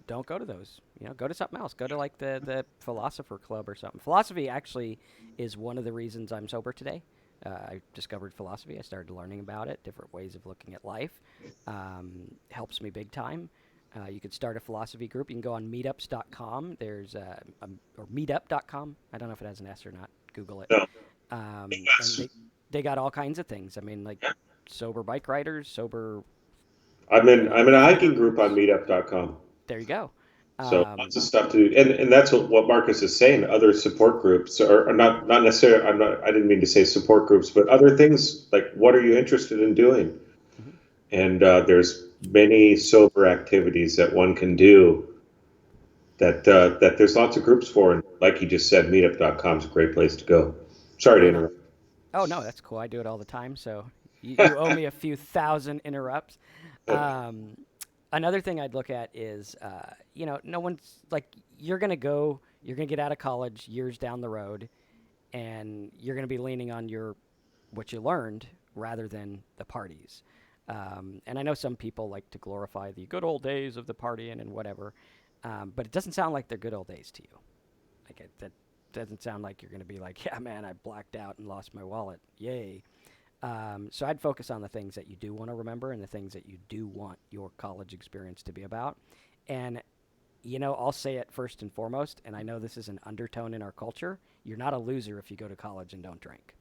don't go to those. Go to something else. Go to like the philosopher club or something. Philosophy actually is one of the reasons I'm sober today. I discovered philosophy. I started learning about it, different ways of looking at life. Helps me big time. You could start a philosophy group. You can go on meetups.com. There's or meetup.com. I don't know if it has an S or not. Google it. No. And they got all kinds of things. I mean, like sober bike riders, sober. I'm in a hiking group on Meetup.com. There you go. So lots of stuff to do, and that's what Marcus is saying. Other support groups, or not necessarily. I didn't mean to say support groups, but other things like what are you interested in doing? Mhm. And there's many sober activities that one can do that there's lots of groups for. And like you just said, Meetup.com is a great place to go. Sorry to Right on. interrupt. Oh no, that's cool. I do it all the time. So you owe me a few thousand interrupts. Um, Another thing I'd look at is, no one's like you're gonna get out of college years down the road, and you're gonna be leaning on what you learned rather than the parties. And I know some people like to glorify the good old days of the partying and whatever, but it doesn't sound like they're good old days to you. That doesn't sound like you're gonna be like, yeah, man, I blacked out and lost my wallet. Yay. So I'd focus on the things that you do want to remember and the things that you do want your college experience to be about. And, I'll say it first and foremost, and I know this is an undertone in our culture. You're not a loser if you go to college and don't drink.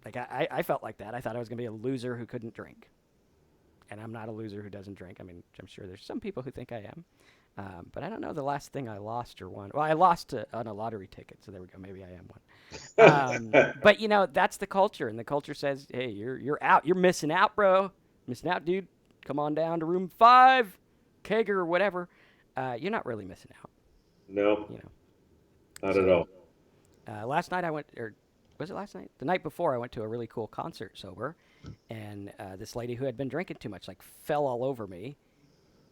Like, I felt like that. I thought I was going to be a loser who couldn't drink. And I'm not a loser who doesn't drink. I mean, I'm sure there's some people who think I am. But I don't know the last thing I lost or won. Well, I lost on a lottery ticket, so there we go. Maybe I am one. But that's the culture, and the culture says, "Hey, you're out. You're missing out, bro. Missing out, dude. Come on down to room 5, kegger or whatever." You're not really missing out, No, you know. not at So all. last night I went, or was it last night? The night before I went to a really cool concert sober, and this lady who had been drinking too much like fell all over me,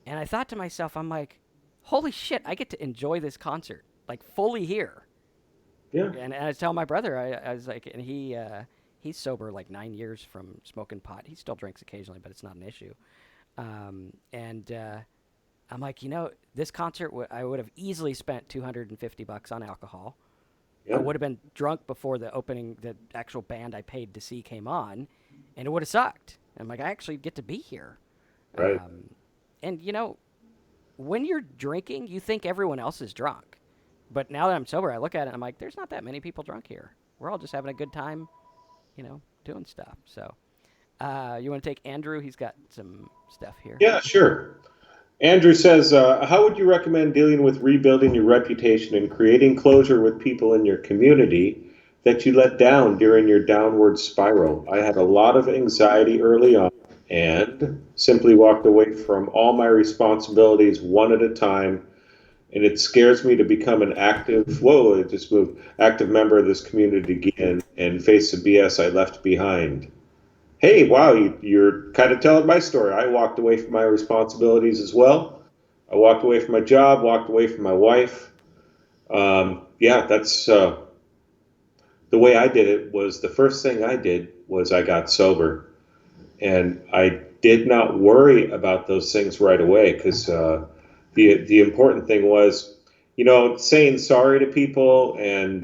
and I thought to myself, I'm like, holy shit, I get to enjoy this concert, like fully here. Yeah, And I was telling my brother, I was like, and he's sober like 9 years from smoking pot. He still drinks occasionally, but it's not an issue. And I'm like, this concert, I would have easily spent $250 on alcohol. I yeah, would have been drunk before the actual band I paid to see came on, and it would have sucked. I'm like, I actually get to be here. right. Um, and when you're drinking, you think everyone else is drunk. But now that I'm sober, I look at it and I'm like, there's not that many people drunk here. We're all just having a good time, doing stuff. So, you want to take Andrew? He's got some stuff here. Yeah, sure. Andrew says, how would you recommend dealing with rebuilding your reputation and creating closure with people in your community that you let down during your downward spiral? I had a lot of anxiety early on and simply walked away from all my responsibilities one at a time. And it scares me to become an active, whoa, it just moved, active member of this community again. and face the BS I left behind. Hey, wow, you're kind of telling my story. I walked away from my responsibilities as well. I walked away from my job, walked away from my wife. Yeah, that's the way I did it. Was the first thing I did was I got sober, and I did not worry about those things right away because the important thing was, saying sorry to people and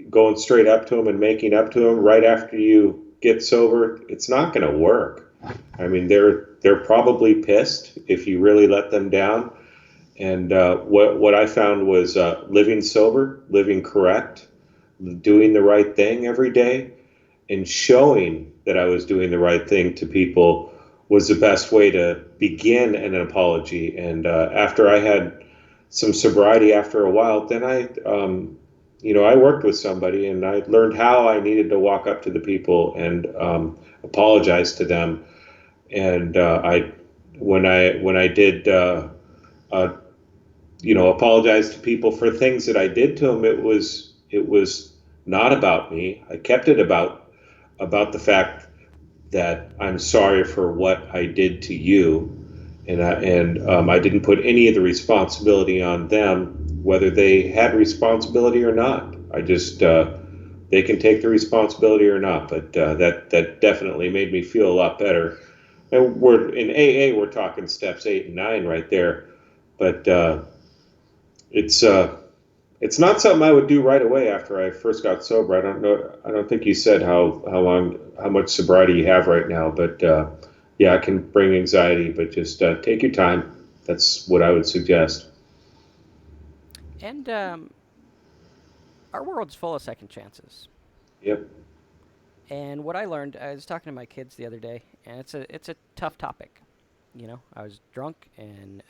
going straight up to them and making up to them right after you get sober. It's not going to work. I mean, they're probably pissed if you really let them down. And what I found was living sober, living correct, doing the right thing every day, and showing that I was doing the right thing to people was the best way to begin an apology. And after I had some sobriety after a while, then I worked with somebody and I learned how I needed to walk up to the people and apologize to them. And when I did, apologize to people for things that I did to them, it was not about me. I kept it about the fact that I'm sorry for what I did to you, and I didn't put any of the responsibility on them, whether they had responsibility or not. I just they can take the responsibility or not, but that definitely made me feel a lot better. And we're in AA, we're talking steps 8 and 9 right there, but it's it's not something I would do right away after I first got sober. I don't know. I don't think you said how much sobriety you have right now, but yeah, it can bring anxiety. But just take your time. That's what I would suggest. And our world's full of second chances. Yep. And what I learned, I was talking to my kids the other day, and it's a tough topic. I was drunk and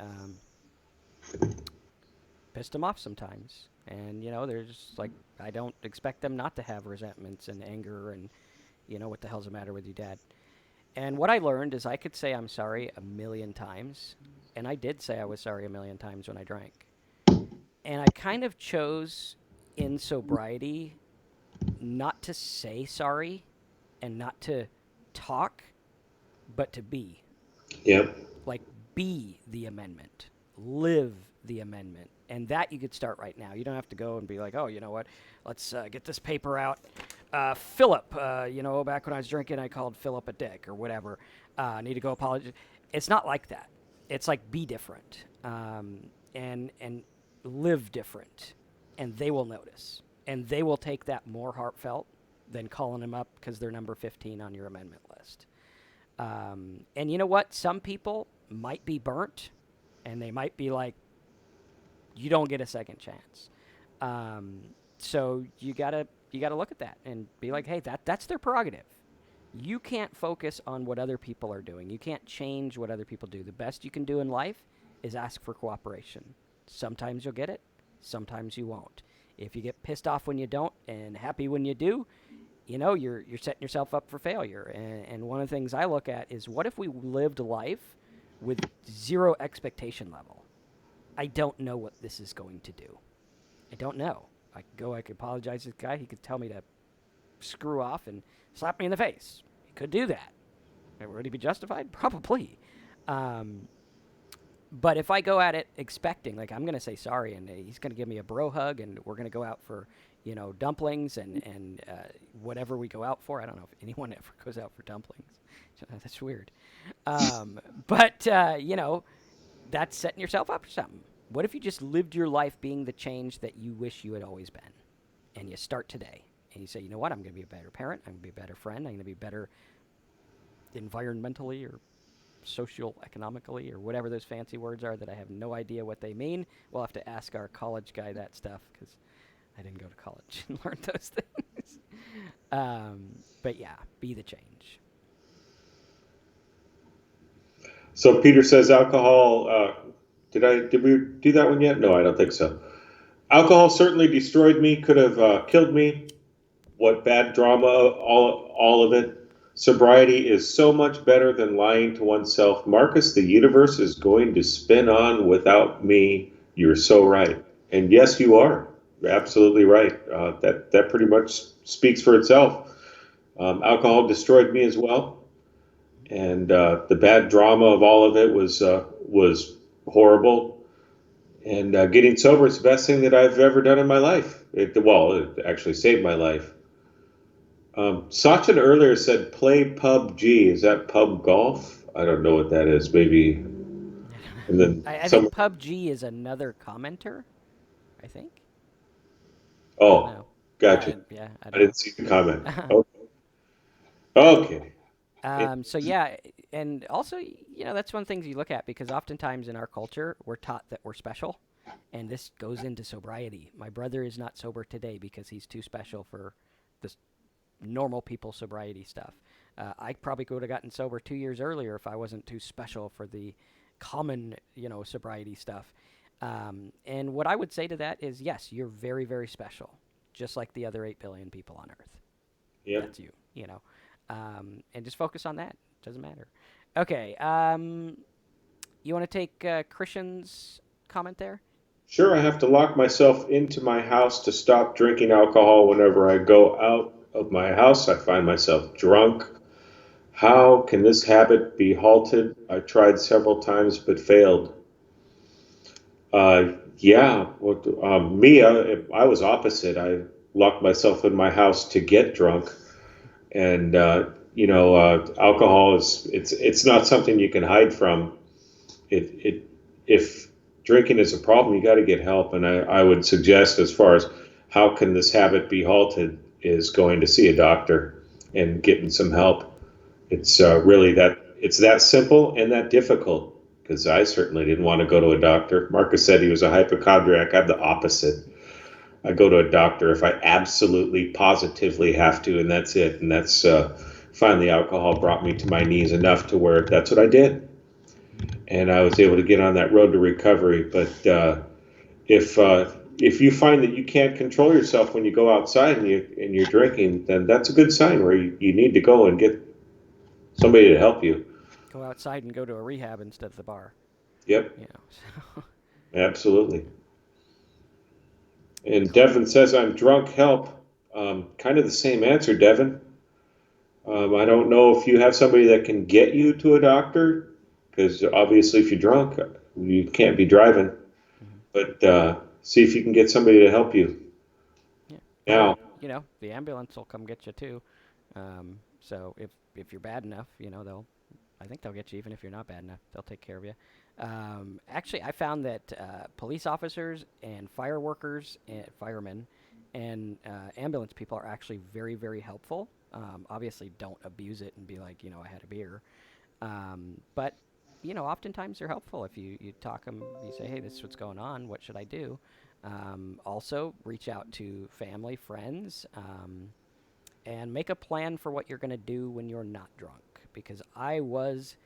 pissed them off sometimes. And there's like I don't expect them not to have resentments and anger and what the hell's the matter with you, Dad? And what I learned is I could say I'm sorry a million times, and I did say I was sorry a million times when I drank. And I kind of chose in sobriety not to say sorry and not to talk, but to be. Yep. Like, be the amendment, live the amendment. And that you could start right now. You don't have to go and be like, oh, you know what? Let's get this paper out. Philip, back when I was drinking, I called Philip a dick or whatever. I need to go apologize. It's not like that. It's like be different and live different, and they will notice. And they will take that more heartfelt than calling them up because they're number 15 on your amendment list. And you know what? Some people might be burnt, and they might be like, you don't get a second chance. So you gotta look at that and be like, hey, that's their prerogative. You can't focus on what other people are doing. You can't change what other people do. The best you can do in life is ask for cooperation. Sometimes you'll get it. Sometimes you won't. If you get pissed off when you don't and happy when you do, you're setting yourself up for failure. And one of the things I look at is, what if we lived life with zero expectation level? I don't know what this is going to do. I don't know. I could apologize to this guy. He could tell me to screw off and slap me in the face. He could do that. Would he be justified? Probably. But if I go at it expecting, like, I'm going to say sorry and he's going to give me a bro hug and we're going to go out for, dumplings and whatever we go out for. I don't know if anyone ever goes out for dumplings. That's weird. But that's setting yourself up for something. What if you just lived your life being the change that you wish you had always been? And you start today. And you say, you know what? I'm going to be a better parent. I'm going to be a better friend. I'm going to be better environmentally or socioeconomically or whatever those fancy words are that I have no idea what they mean. We'll have to ask our college guy that stuff because I didn't go to college and learn those things. But yeah, be the change. So Peter says alcohol. Did we do that one yet? No, I don't think so. Alcohol certainly destroyed me. Could have killed me. What bad drama! All of it. Sobriety is so much better than lying to oneself. Marcus, the universe is going to spin on without me. You're so right. And yes, you are. absolutely right. That pretty much speaks for itself. Alcohol destroyed me as well, and the bad drama of all of it was horrible. And getting sober is the best thing that I've ever done in my life. It actually saved my life. Sachin earlier said play PUBG. Is that pub golf? I don't know what that is. Maybe. And then I some. think PUBG is another commenter. I think. I don't Oh, know. gotcha. Yeah, I I don't didn't see the comment. know. Oh, okay. So yeah, and also, that's one of the things you look at because oftentimes in our culture we're taught that we're special, and this goes into sobriety. My brother is not sober today because he's too special for this normal people sobriety stuff. I probably would have gotten sober 2 years earlier if I wasn't too special for the common, sobriety stuff. And what I would say to that is, yes, you're very, very special, just like the other 8 billion people on Earth. Yep. That's you. And just focus on that. Doesn't matter. Okay. You want to take Christian's comment there? Sure, I have to lock myself into my house to stop drinking alcohol. Whenever I go out of my house, I find myself drunk. How can this habit be halted? I tried several times but failed. Yeah, me, I was opposite. I locked myself in my house to get drunk, and alcohol it's not something you can hide from. It if drinking is a problem, you got to get help. And I would suggest, as far as how can this habit be halted, is going to see a doctor and getting some help. It's really that simple and that difficult. Because I certainly didn't want to go to a doctor. Marcus said he was a hypochondriac. I'm the opposite. I go to a doctor if I absolutely positively have to, and that's it. And that's finally alcohol brought me to my knees enough to where that's what I did, and I was able to get on that road to recovery. But if you find that you can't control yourself when you go outside and you're drinking, then that's a good sign where you need to go and get somebody to help you. Go outside and go to a rehab instead of the bar. Yep, So. absolutely. And Cool. Devin says I'm drunk. Help. Kind of the same answer, Devin. I don't know if you have somebody that can get you to a doctor, because obviously if you're drunk, you can't be driving. Hmm. But see if you can get somebody to help you. Yeah. Or Now, the ambulance will come get you too. So if you're bad enough, I think they'll get you even if you're not bad enough. They'll take care of you. Actually, I found that police officers and fire workers, and firemen, and ambulance people are actually very, very helpful. Obviously, don't abuse it and be like, I had a beer. But oftentimes they're helpful if you talk them. You say, hey, this is what's going on. What should I do? Also, reach out to family, friends, and make a plan for what you're going to do when you're not drunk. Because I was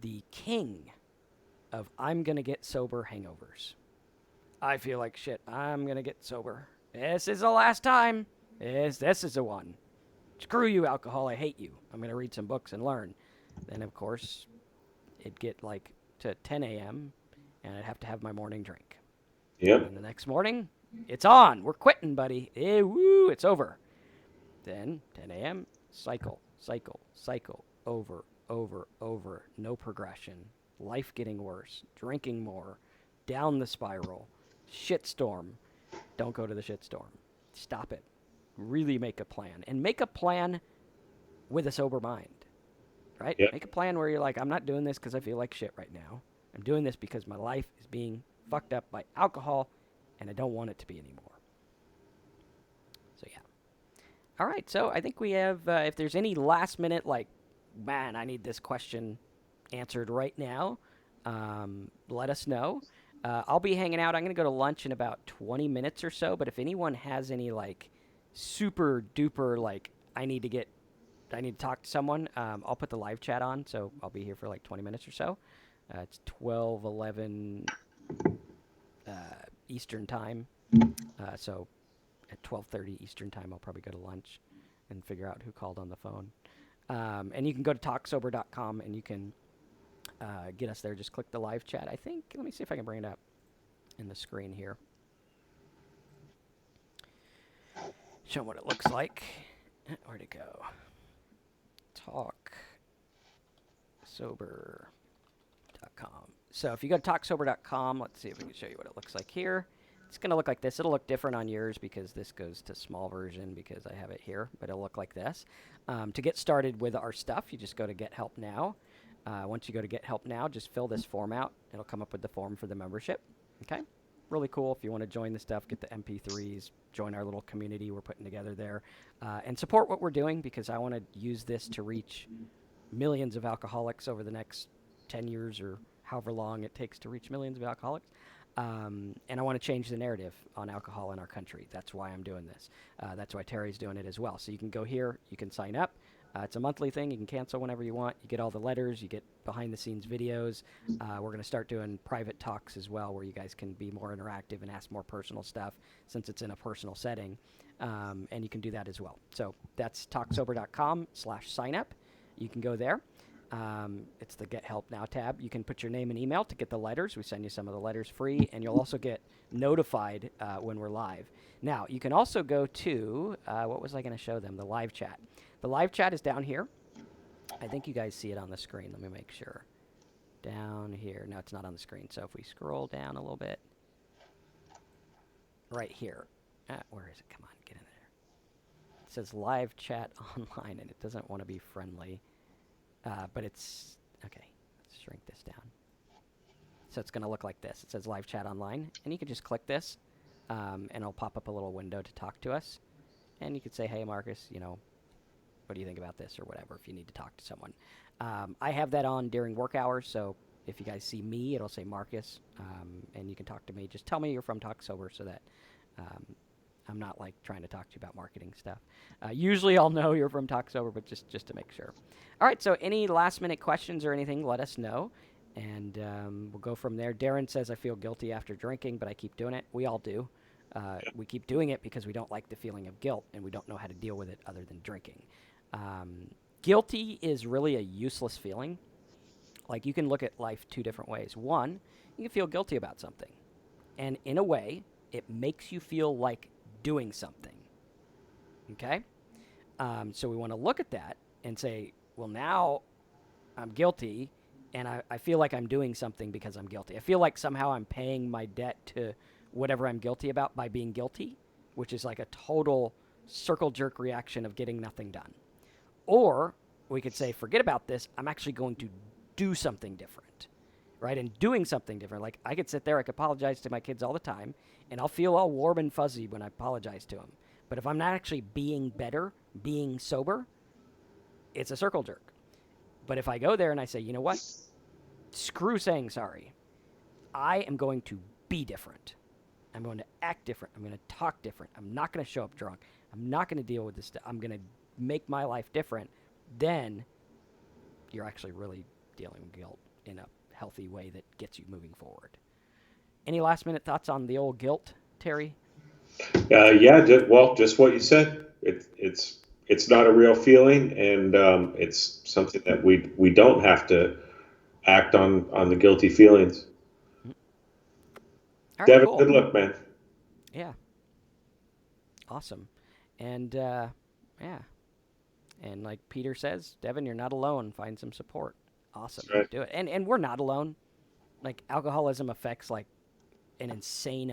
the king of I'm going to get sober hangovers. I feel like shit. I'm going to get sober. This is the last time. This is the one. Screw you, alcohol. I hate you. I'm going to read some books and learn. Then, of course, it'd get like to 10 a.m. and I'd have to have my morning drink. And yep, then the next morning, it's on. We're quitting, buddy. Woo, it's over. Then 10 a.m., cycle, cycle, cycle, over, over, over. No progression. Life getting worse. Drinking more. Down the spiral. Shitstorm. Don't go to the shitstorm. Stop it. Really make a plan. And make a plan with a sober mind, right? yep, Make a plan where you're like, I'm not doing this because I feel like shit right now. I'm doing this because my life is being fucked up by alcohol and I don't want it to be anymore. So, yeah. All right. So, I think we have, if there's any last minute, like, man, I need this question answered right now, let us know. I'll be hanging out. I'm going to go to lunch in about 20 minutes or so. But if anyone has any, like, super duper, like, I need to talk to someone, I'll put the live chat on. So I'll be here for like 20 minutes or so. It's 12:11 uh, Eastern time. So at 12:30 Eastern time, I'll probably go to lunch and figure out who called on the phone. And you can go to talksober.com and you can get us there. Just click the live chat. I think, let me see if I can bring it up in the screen here. show them what it looks like. Where'd it go? TalkSober.com. So if you go to TalkSober.com, let's see if we can show you what it looks like here. It's going to look like this. It'll look different on yours because this goes to small version because I have it here, but it'll look like this. To get started with our stuff, you just go to Get Help Now. Once you go to Get Help Now, just fill this form out. It'll come up with the form for the membership. Okay? Really cool. If you want to join the stuff, get the MP3s, join our little community we're putting together there, and support what we're doing because I want to use this to reach millions of alcoholics over the next 10 years or however long it takes to reach millions of alcoholics. And I want to change the narrative on alcohol in our country. That's why I'm doing this. That's why Terry's doing it as well. So you can go here, you can sign up. It's a monthly thing. You can cancel whenever you want. You get all the letters. You get behind-the-scenes videos. We're going to start doing private talks as well where you guys can be more interactive and ask more personal stuff since it's in a personal setting. And you can do that as well. So that's TalkSober.com/sign-up. You can go there. It's the Get Help Now tab. You can put your name and email to get the letters. We send you some of the letters free, and you'll also get notified when we're live. Now, you can also go to, what was I going to show them? The live chat. The live chat is down here. I think you guys see it on the screen. Let me make sure. Down here. No, it's not on the screen. So if we scroll down a little bit. Right here. Where is it? Come on, get in there. It says live chat online, and it doesn't want to be friendly. But it's, okay, let's shrink this down. So it's going to look like this. It says live chat online, and you can just click this, and it'll pop up a little window to talk to us. And you could say, hey, Marcus, what do you think about this or whatever if you need to talk to someone. I have that on during work hours, so if you guys see me, it'll say Marcus, and you can talk to me. Just tell me you're from Talk Sober so that I'm not like trying to talk to you about marketing stuff. Usually I'll know you're from Talk Sober, but just to make sure. All right, so any last minute questions or anything, let us know, and we'll go from there. Darren says, I feel guilty after drinking, but I keep doing it. We all do. We keep doing it because we don't like the feeling of guilt, and we don't know how to deal with it other than drinking. Guilty is really a useless feeling. Like, you can look at life two different ways. One, you can feel guilty about something, and in a way, it makes you feel like doing something. Okay? So we want to look at that and say, well, now I'm guilty, and I feel like I'm doing something because I'm guilty. I feel like somehow I'm paying my debt to whatever I'm guilty about by being guilty, which is like a total circle jerk reaction of getting nothing done. Or we could say, forget about this. I'm actually going to do something different, right? And doing something different. Like, I could sit there, I could apologize to my kids all the time, and I'll feel all warm and fuzzy when I apologize to them. But if I'm not actually being better, being sober, it's a circle jerk. But if I go there and I say, you know what? Screw saying sorry. I am going to be different. I'm going to act different. I'm going to talk different. I'm not going to show up drunk. I'm not going to deal with this stuff. I'm going to make my life different. Then you're actually really dealing with guilt in a healthy way that gets you moving forward. Any last minute thoughts on the old guilt, Terry? Yeah, just what you said. It's not a real feeling, and it's something that we don't have to act on the guilty feelings. All right, Devin, cool. good luck, man. Yeah. Awesome. And yeah. And like Peter says, Devin, you're not alone. Find some support. Awesome. Right. Do it. And we're not alone. Like, alcoholism affects like an insane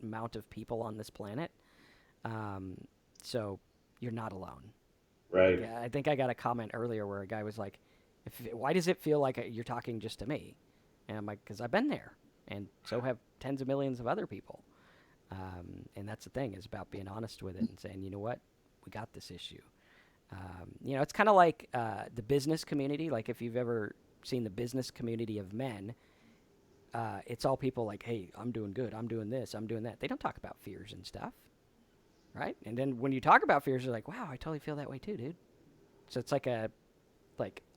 amount of people on this planet. So you're not alone. Right. Yeah, I think I got a comment earlier where a guy was like, why does it feel like you're talking just to me? And I'm like, because I've been there. And so have tens of millions of other people. And that's the thing, is about being honest with it and saying, you know what, we got this issue. It's kind of like the business community. Like, if you've ever seen the business community of men, it's all people like, hey, I'm doing good, I'm doing this, I'm doing that. They don't talk about fears and stuff, right? And then when you talk about fears, they're like, wow, I totally feel that way too, dude. So it's like a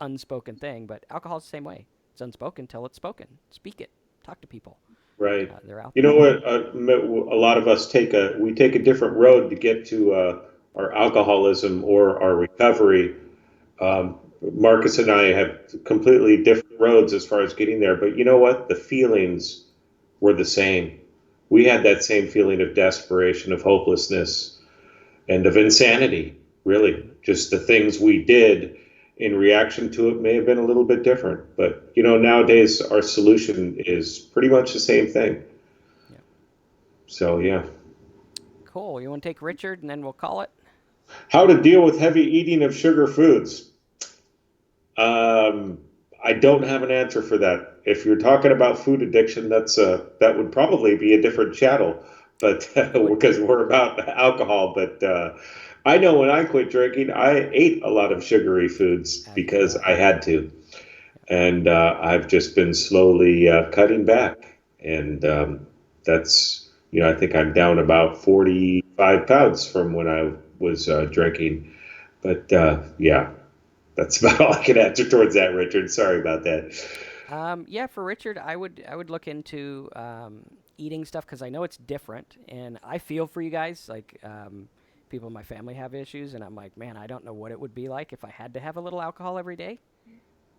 unspoken thing, but alcohol's the same way. It's unspoken till it's spoken. Speak it. Talk to people. Right. They're out You there. know what? A lot of us take a different road to get to our alcoholism or our recovery. Marcus and I have completely different roads as far as getting there, but you know what? The feelings were the same. We had that same feeling of desperation, of hopelessness, and of insanity, really. Just the things we did in reaction to it may have been a little bit different. But, nowadays our solution is pretty much the same thing. Yeah. So, yeah. Cool. You want to take Richard and then we'll call it? How to deal with heavy eating of sugar foods. Um, I don't have an answer for that. If you're talking about food addiction, that would probably be a different channel, but It would because be. we're about alcohol. But I know when I quit drinking, I ate a lot of sugary foods As did because I. I had to, and I've just been slowly cutting back, and that's I think I'm down about 45 pounds from when I was drinking. But yeah, that's about all I can answer towards that, Richard. Sorry about that. Yeah, for Richard, I would look into eating stuff because I know it's different, and I feel for you guys. Like people in my family have issues, and I'm like, man, I don't know what it would be like if I had to have a little alcohol every day.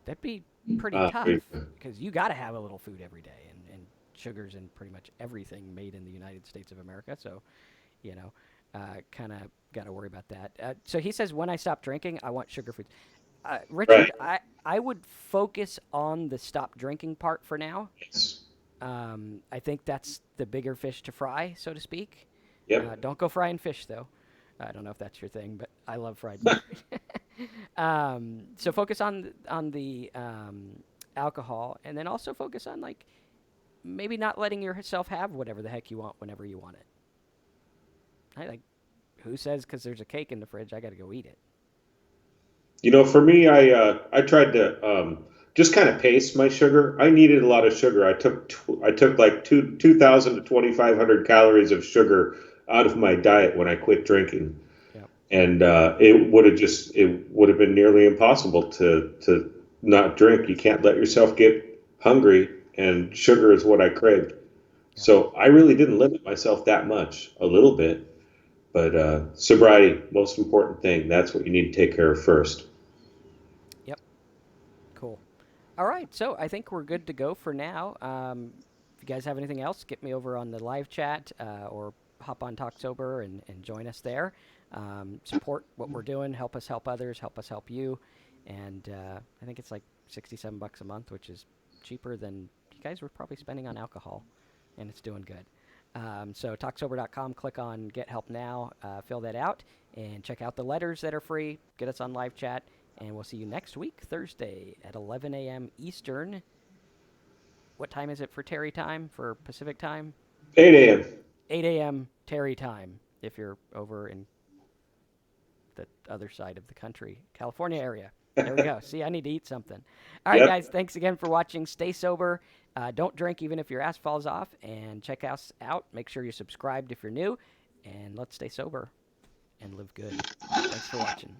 That'd be pretty There tough you go. because you got to have a little food every day, and sugars in pretty much everything made in the United States of America. So you know, kind of got to worry about that. So he says, when I stop drinking, I want sugar foods. Right. Richard, I would focus on the stop drinking part for now. Yes. I think that's the bigger fish to fry, so to speak. Yep. Don't go frying fish, though. I don't know if that's your thing, but I love fried fish. So focus on the alcohol, and then also focus on like maybe not letting yourself have whatever the heck you want whenever you want it. I like who says because there's a cake in the fridge I got to go eat it. For me, I tried to just kind of pace my sugar. I needed a lot of sugar. I took like 2,000 to 2,500 calories of sugar out of my diet when I quit drinking, Yep. and it would have been nearly impossible to not drink. You can't let yourself get hungry, and sugar is what I craved. Yep. So I really didn't limit myself that much. A little bit, but sobriety, most important thing. That's what you need to take care of first. Yep. Cool. All right. So I think we're good to go for now. If you guys have anything else, get me over on the live chat or hop on Talk Sober and join us there. Support what we're doing. Help us help others. Help us help you. And I think it's like $67 a month, which is cheaper than you guys were probably spending on alcohol, and it's doing good. So talksober.com, click on Get Help Now, fill that out, and check out the letters that are free. Get us on live chat, and we'll see you next week, Thursday at 11 a.m. Eastern. What time is it for Terry time, for Pacific time? 8 a.m. 8 a.m. Terry time, if you're over in the other side of the country, California area. There we go. See, I need to eat something. All right, Yep. guys, thanks again for watching. Stay sober. Don't drink even if your ass falls off. And check us out. Make sure you're subscribed if you're new. And let's stay sober and live good. Thanks for watching.